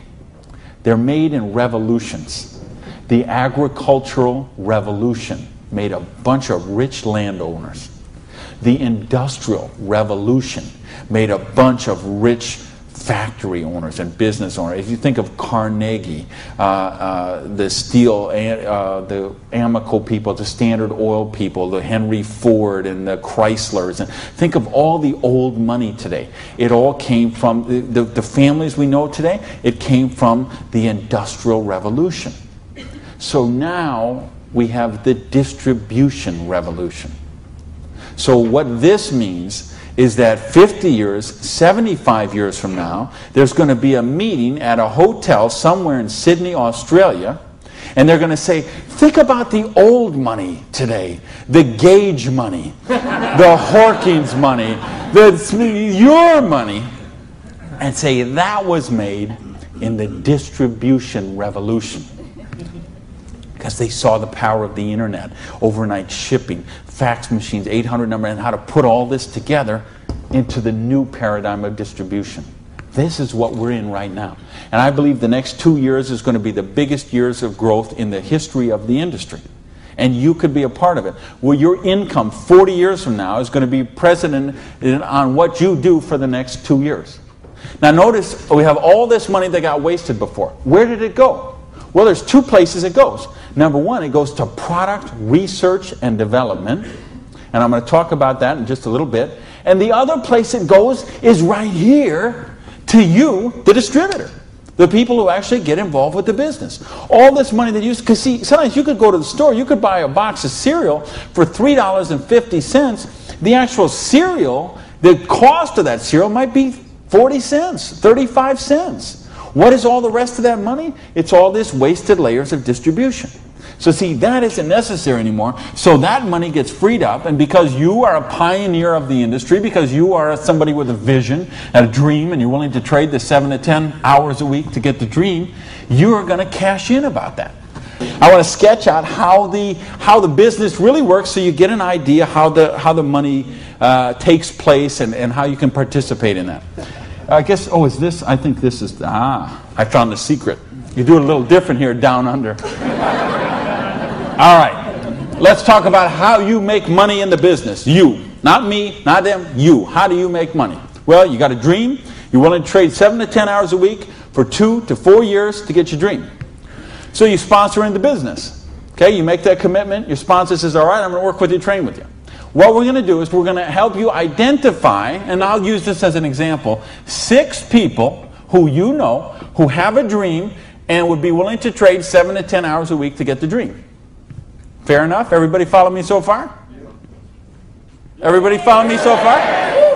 Speaker 2: They're made in revolutions. The agricultural revolution made a bunch of rich landowners. The industrial revolution made a bunch of rich factory owners and business owners. If you think of Carnegie, the steel, the Amoco people, the Standard Oil people, the Henry Ford and the Chryslers, and think of all the old money today. It all came from the families we know today. It came from the Industrial Revolution. So now we have the distribution revolution. So what this means is that 50 years, 75 years from now, there's going to be a meeting at a hotel somewhere in Sydney, Australia, and they're going to say, think about the old money today, the Gage money, the Hawkins money, your money, and say that was made in the distribution revolution. Because they saw the power of the internet, overnight shipping, fax machines, 800 number, and how to put all this together into the new paradigm of distribution. This is what we're in right now. And I believe the next 2 years is going to be the biggest years of growth in the history of the industry. And you could be a part of it. Well, your income 40 years from now is going to be precedent on what you do for the next 2 years. Now notice, we have all this money that got wasted before. Where did it go? Well, there's two places it goes. Number one, it goes to product research and development. And I'm going to talk about that in just a little bit. And the other place it goes is right here to you, the distributor. The people who actually get involved with the business. All this money that you... Because see, sometimes you could go to the store, you could buy a box of cereal for $3.50. The actual cereal, the cost of that cereal might be 40 cents, 35 cents. What is all the rest of that money? It's all this wasted layers of distribution. So see, that isn't necessary anymore. So that money gets freed up, and because you are a pioneer of the industry, because you are somebody with a vision and a dream, and you're willing to trade the 7 to 10 hours a week to get the dream, you are going to cash in about that. I want to sketch out how the business really works, so you get an idea how the money takes place and how you can participate in that. I guess, is this? I think this is, I found the secret. You do it a little different here down under. All right, let's talk about how you make money in the business. You, not me, not them, you. How do you make money? Well, you got a dream. You're willing to trade 7 to 10 hours a week for 2 to 4 years to get your dream. So you sponsor in the business. Okay, you make that commitment. Your sponsor says, all right, I'm going to work with you, train with you. What we're going to do is we're going to help you identify, and I'll use this as an example, 6 people who you know who have a dream and would be willing to trade 7 to 10 hours a week to get the dream. Fair enough? Everybody follow me so far? Everybody follow me so far?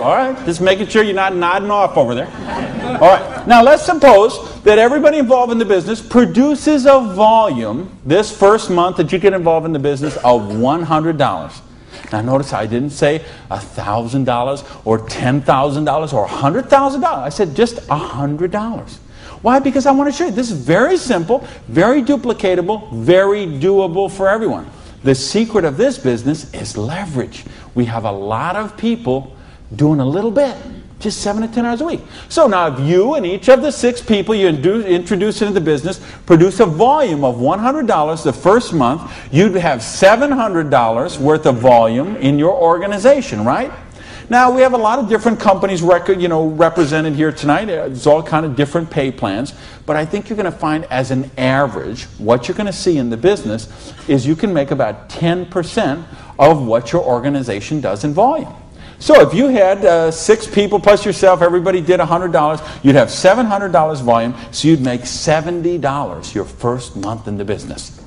Speaker 2: All right, just making sure you're not nodding off over there. All right, now let's suppose that everybody involved in the business produces a volume this first month that you get involved in the business of $100. Now notice I didn't say $1,000 or $10,000 or $100,000. I said just $100. Why? Because I want to show you this is very simple, very duplicatable, very doable for everyone. The secret of this business is leverage. We have a lot of people doing a little bit, just 7 to 10 hours a week. So now if you and each of the 6 people you introduce into the business produce a volume of $100 the first month, you'd have $700 worth of volume in your organization, right? Now we have a lot of different companies represented here tonight. It's all kind of different pay plans. But I think you're going to find as an average, what you're going to see in the business is you can make about 10% of what your organization does in volume. So if you had 6 people plus yourself, everybody did $100, you'd have $700 volume, so you'd make $70 your first month in the business.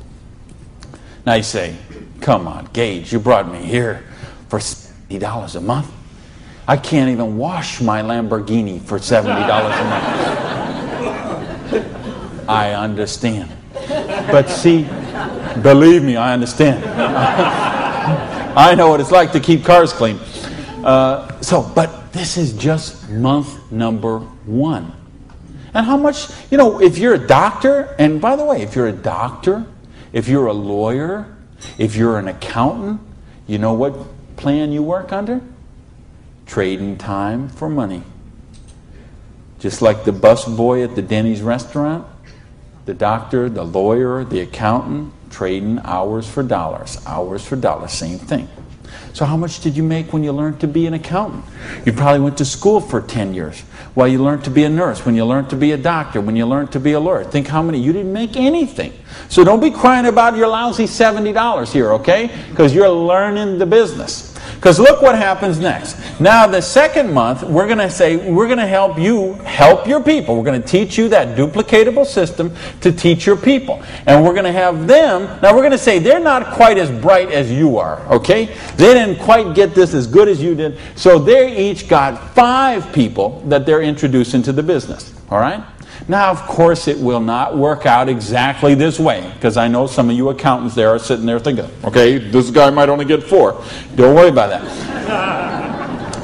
Speaker 2: Now you say, come on, Gage, you brought me here for $70 a month. I can't even wash my Lamborghini for $70 a month. I understand. But see, believe me, I understand. I know what it's like to keep cars clean. But this is just month number 1. And how much, if you're a doctor, and by the way, if you're a doctor, if you're a lawyer, if you're an accountant, you know what plan you work under? Trading time for money. Just like the bus boy at the Denny's restaurant, the doctor, the lawyer, the accountant, trading hours for dollars. Hours for dollars, same thing. So how much did you make when you learned to be an accountant? You probably went to school for 10 years. Well, you learned to be a nurse, when you learned to be a doctor, when you learned to be a lawyer. Think how many. You didn't make anything. So don't be crying about your lousy $70 here, okay? Because you're learning the business. Because look what happens next. Now the second month, we're going to say, we're going to help you help your people. We're going to teach you that duplicatable system to teach your people. And we're going to have them, now we're going to say they're not quite as bright as you are, okay? They didn't quite get this as good as you did. So they each got 5 people that they're introducing to the business, all right? Now, of course, it will not work out exactly this way, because I know some of you accountants there are sitting there thinking, okay, this guy might only get 4. Don't worry about that.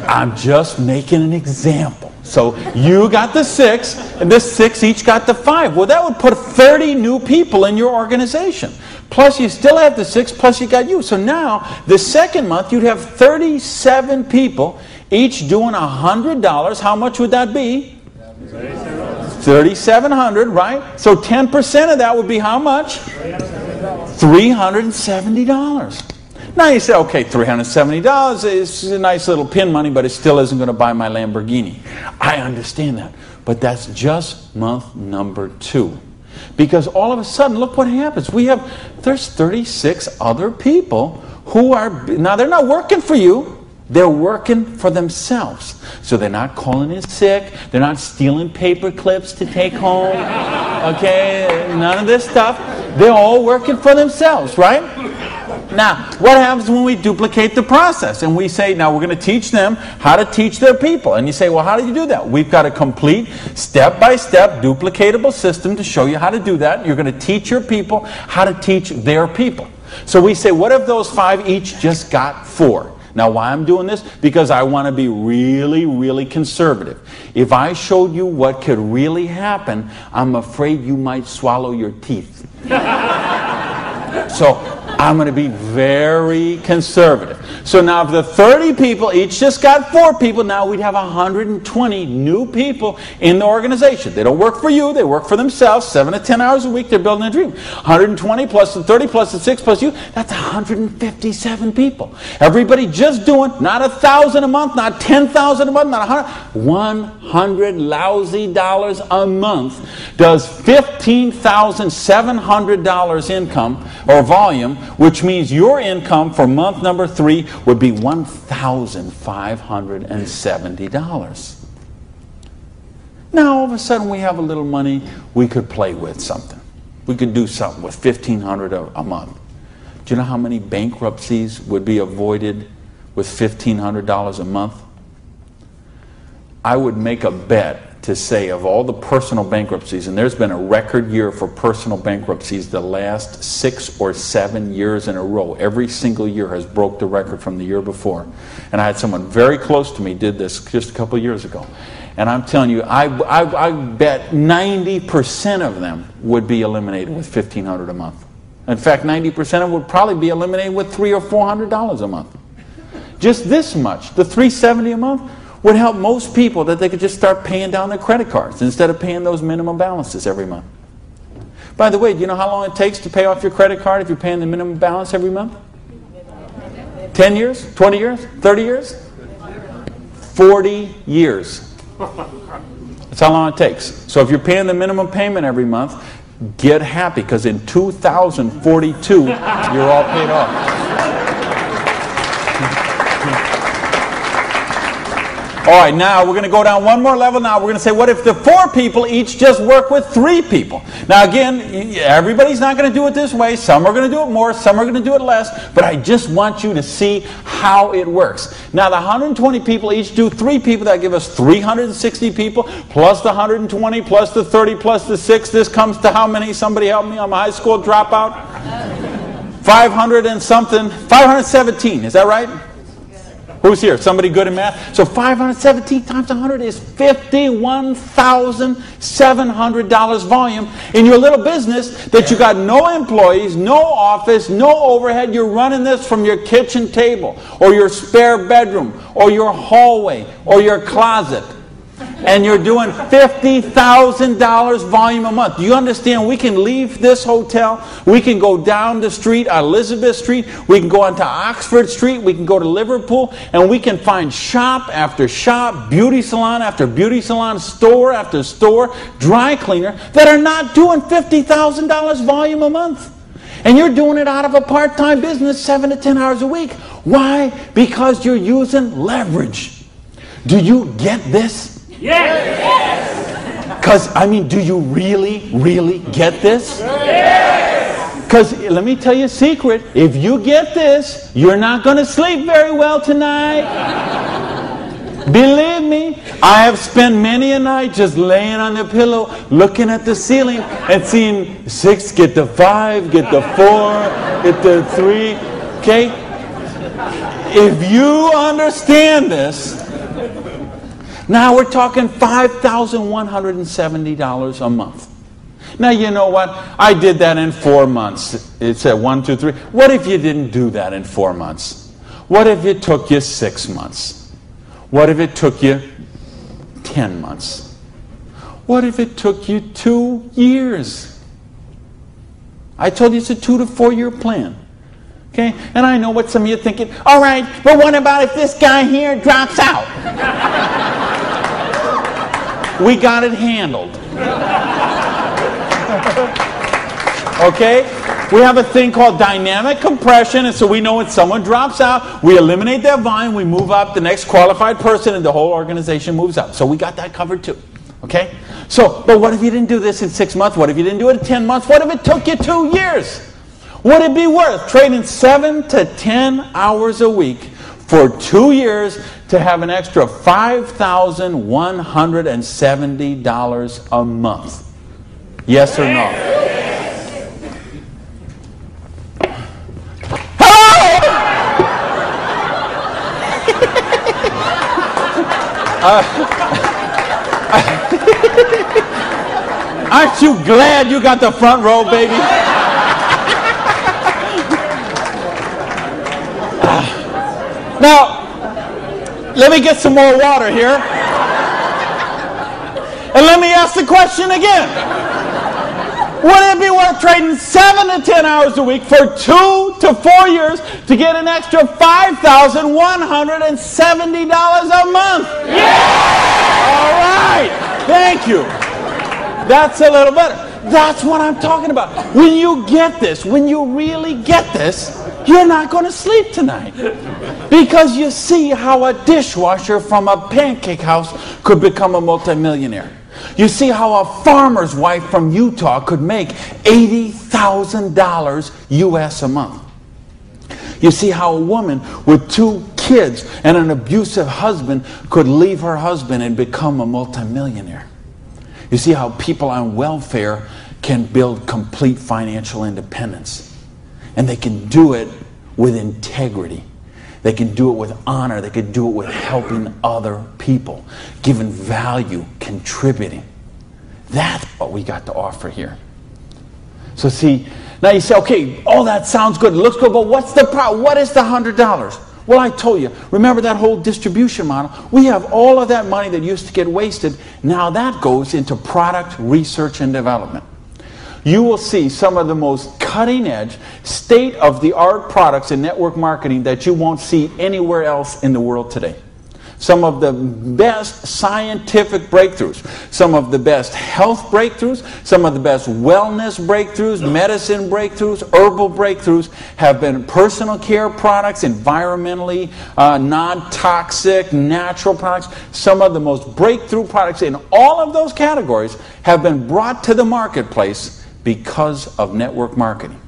Speaker 2: I'm just making an example. So you got the 6, and the 6 each got the 5. Well, that would put 30 new people in your organization. Plus, you still have the 6, plus you got you. So now, the second month, you'd have 37 people, each doing $100. How much would that be? $3,700, right? So 10% of that would be how much? $370. Now you say, okay, $370 is a nice little pin money, but it still isn't going to buy my Lamborghini. I understand that. But that's just month number 2. Because all of a sudden, look what happens. There's 36 other people who are, now they're not working for you. They're working for themselves. So they're not calling in sick. They're not stealing paper clips to take home. Okay? None of this stuff. They're all working for themselves, right? Now, what happens when we duplicate the process? And we say, now we're going to teach them how to teach their people. And you say, well, how do you do that? We've got a complete step-by-step duplicatable system to show you how to do that. You're going to teach your people how to teach their people. So we say, what if those 5 each just got 4? Now, why I'm doing this? Because I want to be really, really conservative. If I showed you what could really happen, I'm afraid you might swallow your teeth. So I'm going to be very conservative. So now if the 30 people each just got 4 people, now we'd have 120 new people in the organization. They don't work for you, they work for themselves. 7 to 10 hours a week, they're building a dream. 120 plus the 30 plus the 6 plus you, that's 157 people. Everybody just doing not $1,000 a month, not $10,000 a month, not $100 lousy dollars a month does $15,700 income or volume, which means your income for month number 3 would be $1,570. Now all of a sudden we have a little money, we could play with something. We could do something with $1,500 a month. Do you know how many bankruptcies would be avoided with $1,500 a month? I would make a bet to say of all the personal bankruptcies, and there's been a record year for personal bankruptcies the last 6 or 7 years in a row. Every single year has broke the record from the year before. And I had someone very close to me did this just a couple of years ago. And I'm telling you, I bet 90% of them would be eliminated with $1,500 a month. In fact, 90% of them would probably be eliminated with $300 or $400 a month. Just this much, the $370 a month, would help most people that they could just start paying down their credit cards instead of paying those minimum balances every month. By the way, do you know how long it takes to pay off your credit card if you're paying the minimum balance every month? 10 years? 20 years? 30 years? 40 years. That's how long it takes. So if you're paying the minimum payment every month, get happy, because in 2042, you're all paid off. All right, now we're going to go down one more level. Now we're going to say, what if the 4 people each just work with 3 people? Now again, everybody's not going to do it this way. Some are going to do it more, some are going to do it less, but I just want you to see how it works. Now the 120 people each do 3 people. That give us 360 people, plus the 120, plus the 30, plus the 6. This comes to how many? Somebody help me. I'm a high school dropout. 500 and something. 517, is that right? Who's here? Somebody good in math? So 517 times 100 is $51,700 volume in your little business that you got no employees, no office, no overhead. You're running this from your kitchen table or your spare bedroom or your hallway or your closet. And you're doing $50,000 volume a month. Do you understand? We can leave this hotel. We can go down the street, Elizabeth Street. We can go onto Oxford Street. We can go to Liverpool. And we can find shop after shop, beauty salon after beauty salon, store after store, dry cleaner that are not doing $50,000 volume a month. And you're doing it out of a part-time business 7 to 10 hours a week. Why? Because you're using leverage. Do you get this?
Speaker 3: Yes!
Speaker 2: Because, I mean, do you really get this?
Speaker 3: Yes!
Speaker 2: Because, let me tell you a secret. If you get this, you're not going to sleep very well tonight. Believe me, I have spent many a night just laying on the pillow, looking at the ceiling and seeing 6 get the 5, get the 4, get the 3. Okay? If you understand this, now we're talking $5,170 a month. Now, you know what? I did that in 4 months. It said 1, 2, 3. What if you didn't do that in 4 months? What if it took you 6 months? What if it took you 10 months? What if it took you 2 years? I told you it's a 2 to 4 year plan. Okay? And I know what some of you are thinking. All right, but what about if this guy here drops out? We got it handled. Okay? We have a thing called dynamic compression, and so we know when someone drops out, we eliminate their volume, we move up the next qualified person, and the whole organization moves up. So we got that covered too. Okay? So, but what if you didn't do this in 6 months? What if you didn't do it in 10 months? What if it took you 2 years? Would it be worth trading 7 to 10 hours a week for 2 years to have an extra $5,170 a month? Yes or no? Aren't you glad you got the front row, baby? Now, let me get some more water here. And let me ask the question again. Would it be worth trading 7 to 10 hours a week for 2 to 4 years to get an extra $5,170 a month?
Speaker 3: Yes!
Speaker 2: All right. Thank you. That's a little better. That's what I'm talking about. When you get this, when you really get this, you're not going to sleep tonight. Because you see how a dishwasher from a pancake house could become a multimillionaire. You see how a farmer's wife from Utah could make $80,000 US a month. You see how a woman with 2 kids and an abusive husband could leave her husband and become a multimillionaire. You see how people on welfare can build complete financial independence. And they can do it with integrity. They can do it with honor. They can do it with helping other people, giving value, contributing. That's what we got to offer here. So see, now you say, okay, all that sounds good, it looks good, but what's the problem? What is the $100? Well, I told you, remember that whole distribution model? We have all of that money that used to get wasted. Now that goes into product research and development. You will see some of the most cutting-edge, state-of-the-art products in network marketing that you won't see anywhere else in the world today. Some of the best scientific breakthroughs, some of the best health breakthroughs, some of the best wellness breakthroughs, medicine breakthroughs, herbal breakthroughs have been personal care products, environmentally non-toxic, natural products. Some of the most breakthrough products in all of those categories have been brought to the marketplace because of network marketing,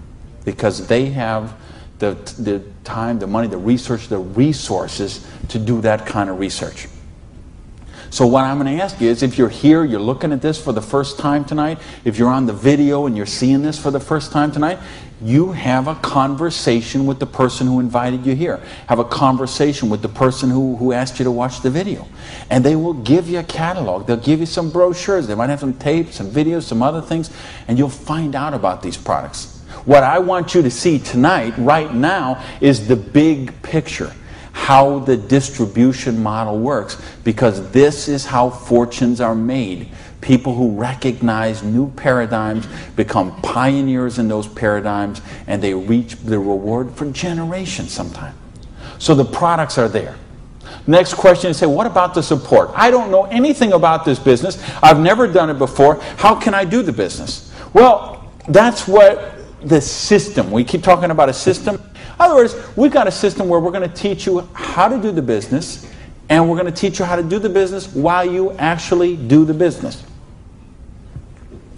Speaker 2: because they have the time, the money, the research, the resources to do that kind of research. So what I'm going to ask you is, if you're here, you're looking at this for the first time tonight, if you're on the video and you're seeing this for the first time tonight, you have a conversation with the person who invited you here. Have a conversation with the person who asked you to watch the video. And they will give you a catalog. They'll give you some brochures. They might have some tapes, some videos, some other things, and you'll find out about these products. What I want you to see tonight, right now, is the big picture. how the distribution model works, because this is how fortunes are made. People who recognize new paradigms become pioneers in those paradigms, and they reach the reward for generations sometimes. So the products are there. Next question is, say, what about the support? I don't know anything about this business. I've never done it before. How can I do the business? Well, that's what the system, we keep talking about a system. In other words, we've got a system where we're going to teach you how to do the business, and we're going to teach you how to do the business while you actually do the business.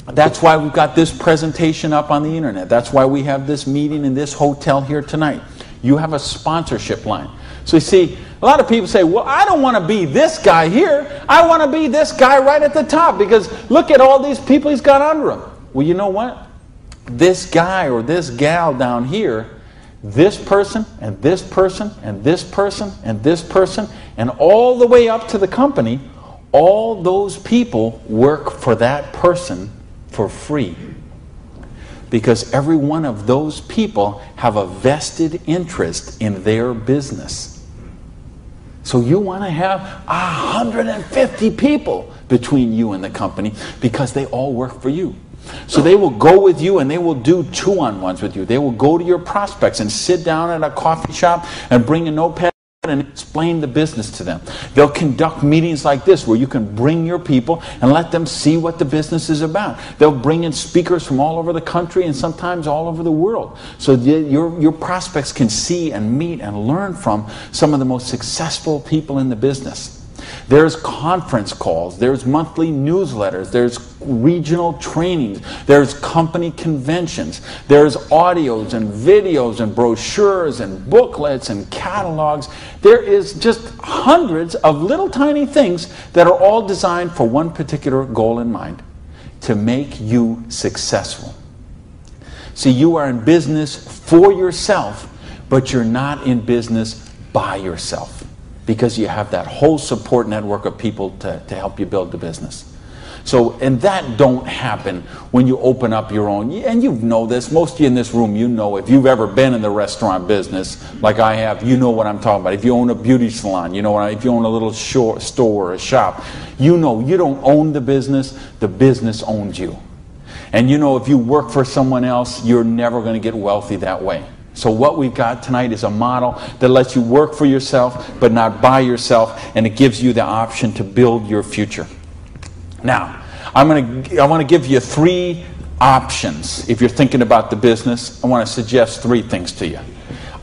Speaker 2: That's why we've got this presentation up on the internet. That's why we have this meeting in this hotel here tonight. You have a sponsorship line. So you see, a lot of people say, well, I don't want to be this guy here. I want to be this guy right at the top, because look at all these people he's got under him. Well, you know what? This guy or this gal down here, this person and this person and this person and this person, and all the way up to the company, all those people work for that person for free, because every one of those people have a vested interest in their business. So you want to have 150 people between you and the company, because they all work for you. So they will go with you, and they will do 2-on-1s with you. They will go to your prospects and sit down at a coffee shop and bring a notepad and explain the business to them. They'll conduct meetings like this where you can bring your people and let them see what the business is about. They'll bring in speakers from all over the country and sometimes all over the world, so your prospects can see and meet and learn from some of the most successful people in the business. There's conference calls, there's monthly newsletters, there's regional trainings, there's company conventions, there's audios and videos and brochures and booklets and catalogs. There is just hundreds of little tiny things that are all designed for one particular goal in mind: to make you successful. See, you are in business for yourself, but you're not in business by yourself, because you have that whole support network of people to help you build the business. So, and that don't happen when you open up your own, and you know this, most of you in this room, you know, if you've ever been in the restaurant business like I have, you know what I'm talking about. If you own a beauty salon, you know if you own a little store or a shop, you know you don't own the business owns you. And you know if you work for someone else, you're never going to get wealthy that way. So what we've got tonight is a model that lets you work for yourself, but not by yourself, and it gives you the option to build your future. Now, I want to give you 3 options. If you're thinking about the business, I want to suggest 3 things to you.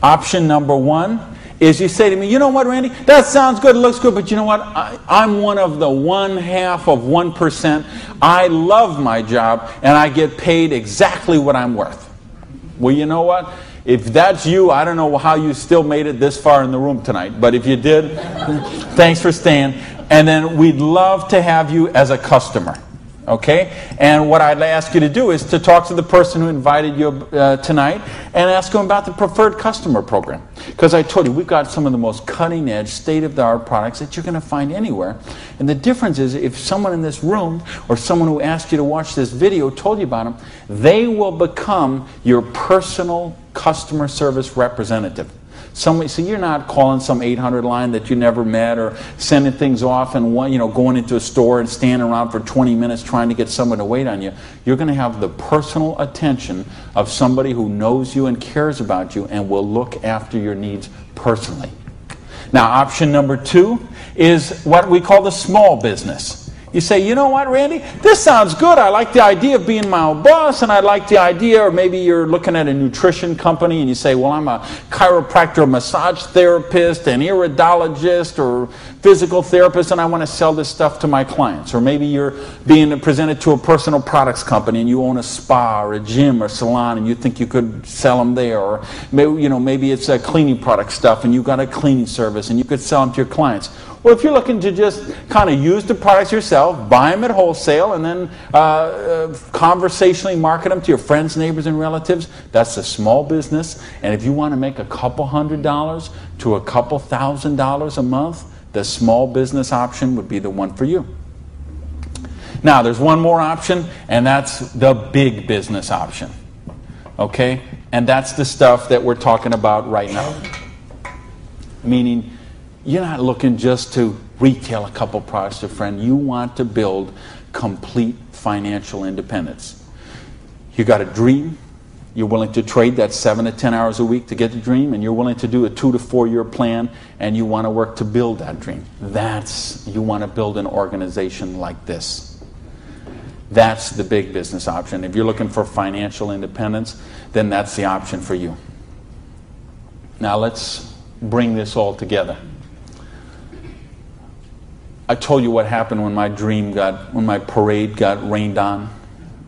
Speaker 2: Option number 1 is you say to me, you know what, Randy, that sounds good, it looks good, but you know what, I'm one of the 1/1%. I love my job, and I get paid exactly what I'm worth. Well, you know what? If that's you, I don't know how you still made it this far in the room tonight, but if you did, thanks for staying. And then we'd love to have you as a customer, okay? And what I'd ask you to do is to talk to the person who invited you tonight and ask them about the preferred customer program. Because I told you, we've got some of the most cutting-edge, state-of-the-art products that you're going to find anywhere. And the difference is, if someone in this room or someone who asked you to watch this video told you about them, they will become your personal customer service representative. So you're not calling some 800 line that you never met, or sending things off and going into a store and standing around for 20 minutes trying to get someone to wait on you. You're going to have the personal attention of somebody who knows you and cares about you and will look after your needs personally. Now, option number 2 is what we call the small business. You say, you know what, Randy, this sounds good. I like the idea of being my own boss, and I like the idea, or maybe you're looking at a nutrition company and you say, well, I'm a chiropractor, a massage therapist, an iridologist, or physical therapist, and I want to sell this stuff to my clients. Or maybe you're being presented to a personal products company and you own a spa or a gym or salon and you think you could sell them there. Or maybe it's a cleaning product stuff and you've got a cleaning service and you could sell them to your clients. Well, if you're looking to just kind of use the products yourself, buy them at wholesale, and then conversationally market them to your friends, neighbors, and relatives, that's a small business. And if you want to make a couple $100 to a couple $1,000 a month, the small business option would be the one for you. Now, there's one more option, and that's the big business option. Okay? And that's the stuff that we're talking about right now. Meaning, you're not looking just to retail a couple products to a friend. You want to build complete financial independence. You got a dream. You're willing to trade that 7 to 10 hours a week to get the dream, and you're willing to do a 2 to 4 year plan, and you want to work to build that dream. You want to build an organization like this. That's the big business option. If you're looking for financial independence, then that's the option for you. Now let's bring this all together. I told you what happened when my parade got rained on.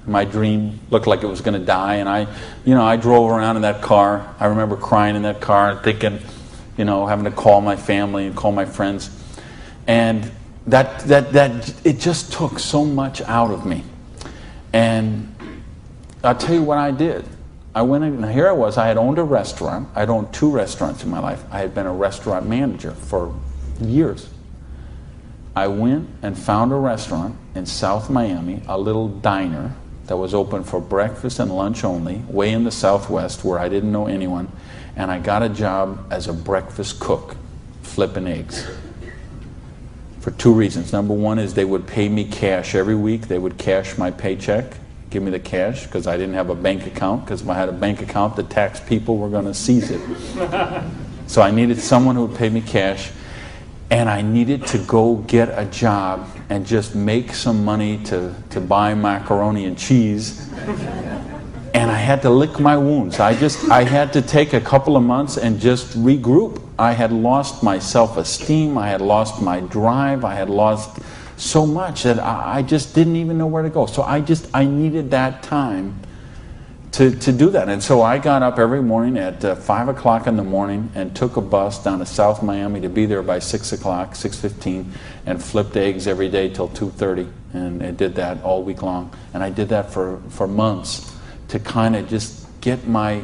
Speaker 2: My dream looked like it was going to die, and I drove around in that car. I remember crying in that car and thinking, having to call my family and call my friends. And that it just took so much out of me. And I'll tell you what I did. I went in, and here I was. I had owned a restaurant. I'd owned 2 restaurants in my life. I had been a restaurant manager for years. I went and found a restaurant in South Miami, a little diner that was open for breakfast and lunch only, way in the Southwest where I didn't know anyone, and I got a job as a breakfast cook, flipping eggs. For 2 reasons. Number one is they would pay me cash every week. They would cash my paycheck, give me the cash, because I didn't have a bank account, because if I had a bank account, the tax people were going to seize it. So I needed someone who would pay me cash, and I needed to go get a job and just make some money to buy macaroni and cheese. And I had to lick my wounds. I had to take a couple of months and just regroup. I had lost my self-esteem. I had lost my drive. I had lost so much that I just didn't even know where to go. So I needed that time to do that. And so I got up every morning at 5 o'clock in the morning and took a bus down to South Miami to be there by 6 o'clock, 6:15, and flipped eggs every day till 2:30. And I did that all week long. And I did that for months to kind of just get my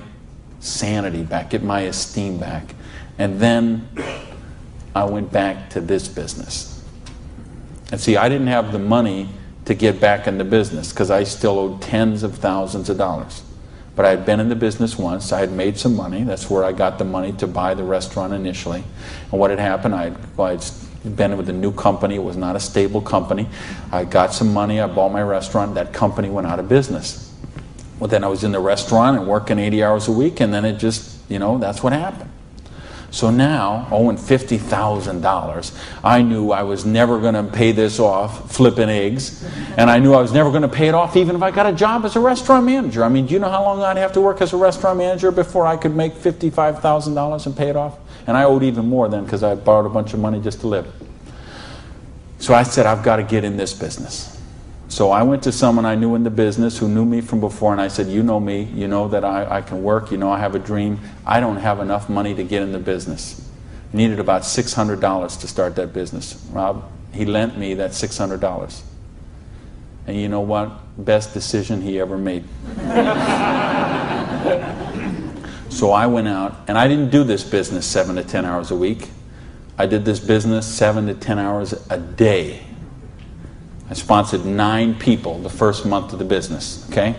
Speaker 2: sanity back, get my esteem back. And then I went back to this business. And see, I didn't have the money to get back in the business because I still owed tens of thousands of dollars. But I had been in the business once. I had made some money. That's where I got the money to buy the restaurant initially. And what had happened, I'd been with a new company. It was not a stable company. I got some money. I bought my restaurant. That company went out of business. Well, then I was in the restaurant and working 80 hours a week, and then it just, that's what happened. So now, owing $50,000, I knew I was never going to pay this off flipping eggs, and I knew I was never going to pay it off even if I got a job as a restaurant manager. I mean, do you know how long I'd have to work as a restaurant manager before I could make $55,000 and pay it off? And I owed even more then because I borrowed a bunch of money just to live. So I said, I've got to get in this business. So I went to someone I knew in the business who knew me from before, and I said, you know me, you know that I can work, I have a dream. I don't have enough money to get in the business. I needed about $600 to start that business. Rob, he lent me that $600. And you know what? Best decision he ever made. So I went out, and I didn't do this business 7 to 10 hours a week. I did this business 7 to 10 hours a day. I sponsored 9 people the first month of the business, okay?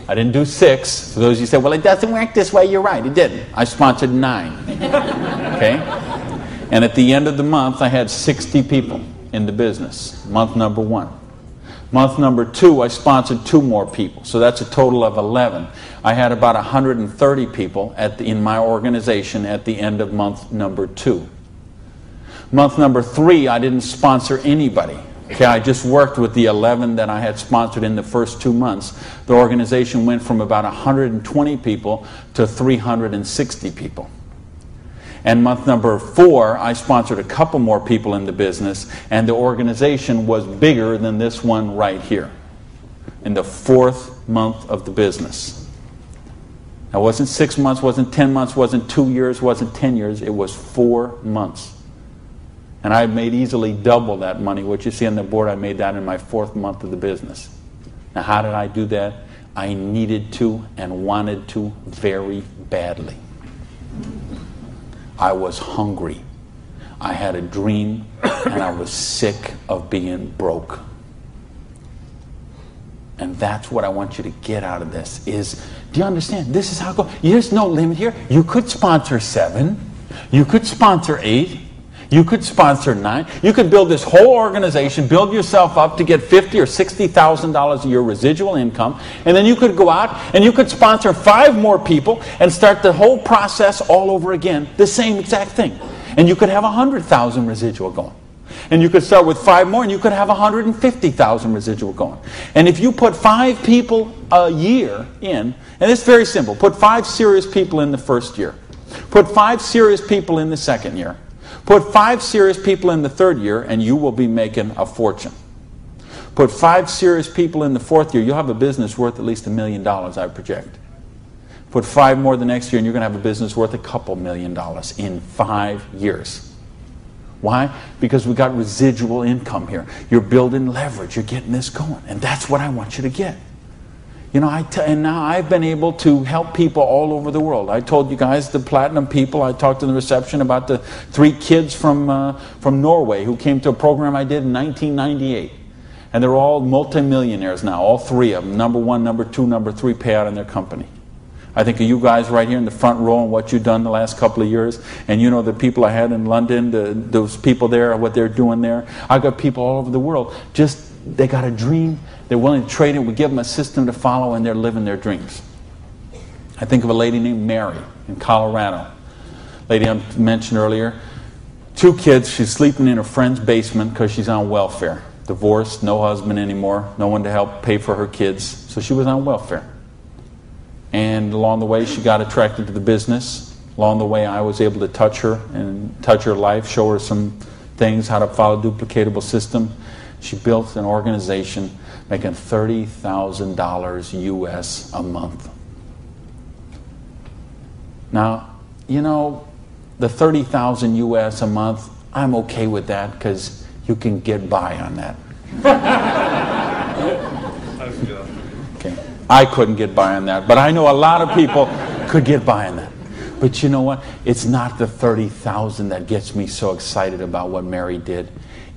Speaker 2: I didn't do 6. For those of you who say, well, it doesn't work this way, you're right. It didn't. I sponsored 9, okay? And at the end of the month, I had 60 people in the business, month number 1. Month number 2, I sponsored 2 more people, so that's a total of 11. I had about 130 people in my organization at the end of month number 2. Month number 3, I didn't sponsor anybody. Okay, I just worked with the 11 that I had sponsored in the first 2 months. The organization went from about 120 people to 360 people. And month number 4, I sponsored a couple more people in the business, and the organization was bigger than this one right here in the 4th month of the business. Now, it wasn't 6 months, wasn't 10 months, wasn't 2 years, wasn't 10 years. It was 4 months. And I made easily double that money. What you see on the board, I made that in my 4th month of the business. Now, how did I do that? I needed to and wanted to very badly. I was hungry. I had a dream, and I was sick of being broke. And that's what I want you to get out of this is, do you understand? This is how it goes. There's no limit here. You could sponsor 7. You could sponsor 8. You could sponsor 9. You could build this whole organization, build yourself up to get $50,000 or $60,000 a year residual income, and then you could go out and you could sponsor 5 more people and start the whole process all over again, the same exact thing. And you could have 100,000 residual going. And you could start with 5 more and you could have 150,000 residual going. And if you put 5 people a year in, and it's very simple, put 5 serious people in the first year. Put 5 serious people in the second year. Put 5 serious people in the third year, and you will be making a fortune. Put 5 serious people in the fourth year, you'll have a business worth at least $1 million, I project. Put 5 more the next year, and you're going to have a business worth a couple $1 million in 5 years. Why? Because we got residual income here. You're building leverage. You're getting this going. And that's what I want you to get. You know, and now I've been able to help people all over the world. I told you guys, the platinum people, I talked in the reception about the 3 kids from Norway who came to a program I did in 1998. And they're all multimillionaires now, all 3 of them. Number 1, number 2, number 3 payout in their company. I think of you guys right here in the front row and what you've done the last couple of years. And you know the people I had in London, those people there, what they're doing there. I've got people all over the world. Just, they got a dream. They're willing to trade it. We give them a system to follow, and they're living their dreams. I think of a lady named Mary in Colorado. Lady I mentioned earlier. 2 kids. She's sleeping in her friend's basement because she's on welfare. Divorced, no husband anymore, no one to help pay for her kids. So she was on welfare. And along the way, she got attracted to the business. Along the way, I was able to touch her and touch her life, show her some things, how to follow a duplicatable system. She built an organization making $30,000 US a month. Now, you know, the $30,000 US a month, I'm okay with that because you can get by on that. Okay. I couldn't get by on that, but I know a lot of people could get by on that. But you know what? It's not the $30,000 that gets me so excited about what Mary did.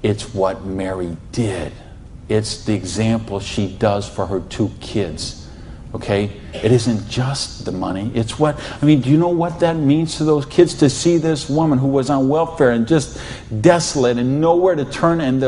Speaker 2: It's what Mary did. It's the example she does for her 2 kids. Okay? It isn't just the money. It's what, I mean, do you know what that means to those kids? To see this woman who was on welfare and just desolate and nowhere to turn, and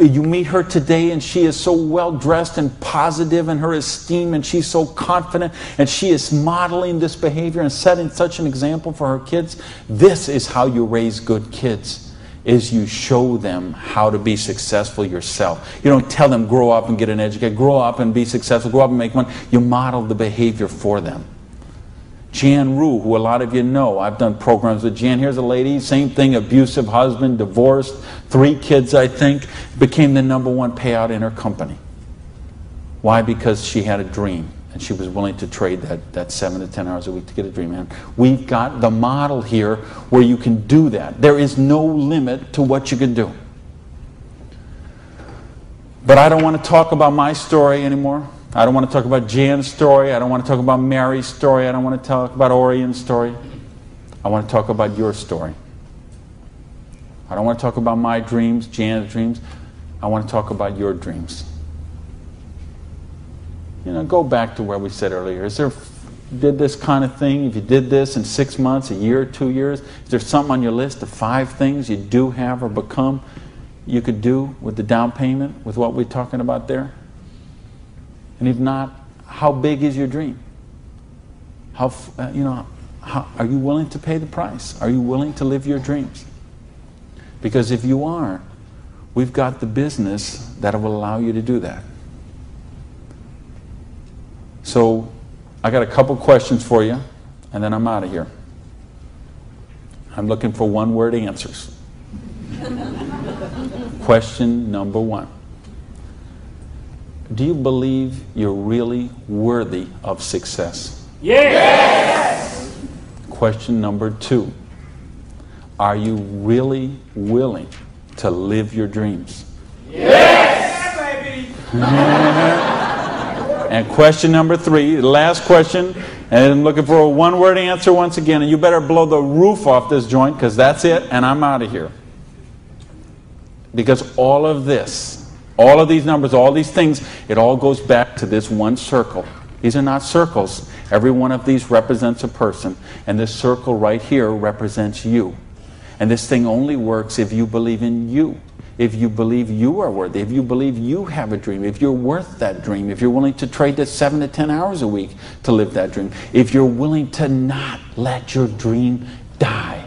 Speaker 2: you meet her today and she is so well dressed and positive in her esteem, and she's so confident, and she is modeling this behavior and setting such an example for her kids. This is how you raise good kids. Is you show them how to be successful yourself. You don't tell them grow up and get an education, grow up and be successful, grow up and make money. You model the behavior for them. Jan Rue, who a lot of you know, I've done programs with Jan. Here's a lady, same thing, abusive husband, divorced, 3 kids I think, became the number 1 payout in her company. Why? Because she had a dream. And she was willing to trade that 7 to 10 hours a week to get a dream. And we've got the model here where you can do that. There is no limit to what you can do. But I don't want to talk about my story anymore. I don't want to talk about Jan's story. I don't want to talk about Mary's story. I don't want to talk about Orion's story. I want to talk about your story. I don't want to talk about my dreams, Jan's dreams. I want to talk about your dreams. You know, go back to where we said earlier. Did this kind of thing, if you did this in 6 months, a year, 2 years, is there something on your list of 5 things you do have or become you could do with the down payment, with what we're talking about there? And if not, how big is your dream? How are you willing to pay the price? Are you willing to live your dreams? Because if you are, we've got the business that will allow you to do that. So I got a couple questions for you, and then I'm out of here. I'm looking for 1-word answers. Question number 1. Do you believe you're really worthy of success?
Speaker 3: Yes!
Speaker 2: Question number 2. Are you really willing to live your dreams?
Speaker 3: Yes, baby!
Speaker 2: And question number 3, the last question, and I'm looking for a 1-word answer once again, and you better blow the roof off this joint, because that's it, and I'm out of here. Because all of this, all of these numbers, all these things, it all goes back to this one circle. These are not circles. Every one of these represents a person, and this circle right here represents you. And this thing only works if you believe in you. If you believe you are worthy, if you believe you have a dream, if you're worth that dream, if you're willing to trade the 7 to 10 hours a week to live that dream, if you're willing to not let your dream die.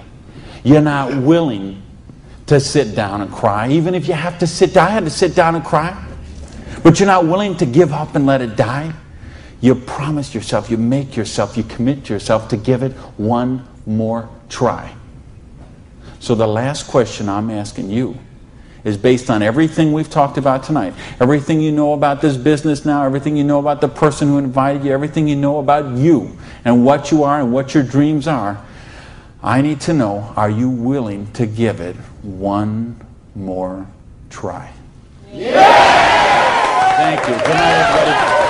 Speaker 2: You're not willing to sit down and cry, even if you have to sit down. I had to sit down and cry. But you're not willing to give up and let it die. You promise yourself, you make yourself, you commit yourself to give it one more try. So the last question I'm asking you is based on everything we've talked about tonight, everything you know about this business now, everything you know about the person who invited you, everything you know about you and what you are and what your dreams are. I need to know, are you willing to give it one more try? Yeah! Thank you. Good night, everybody.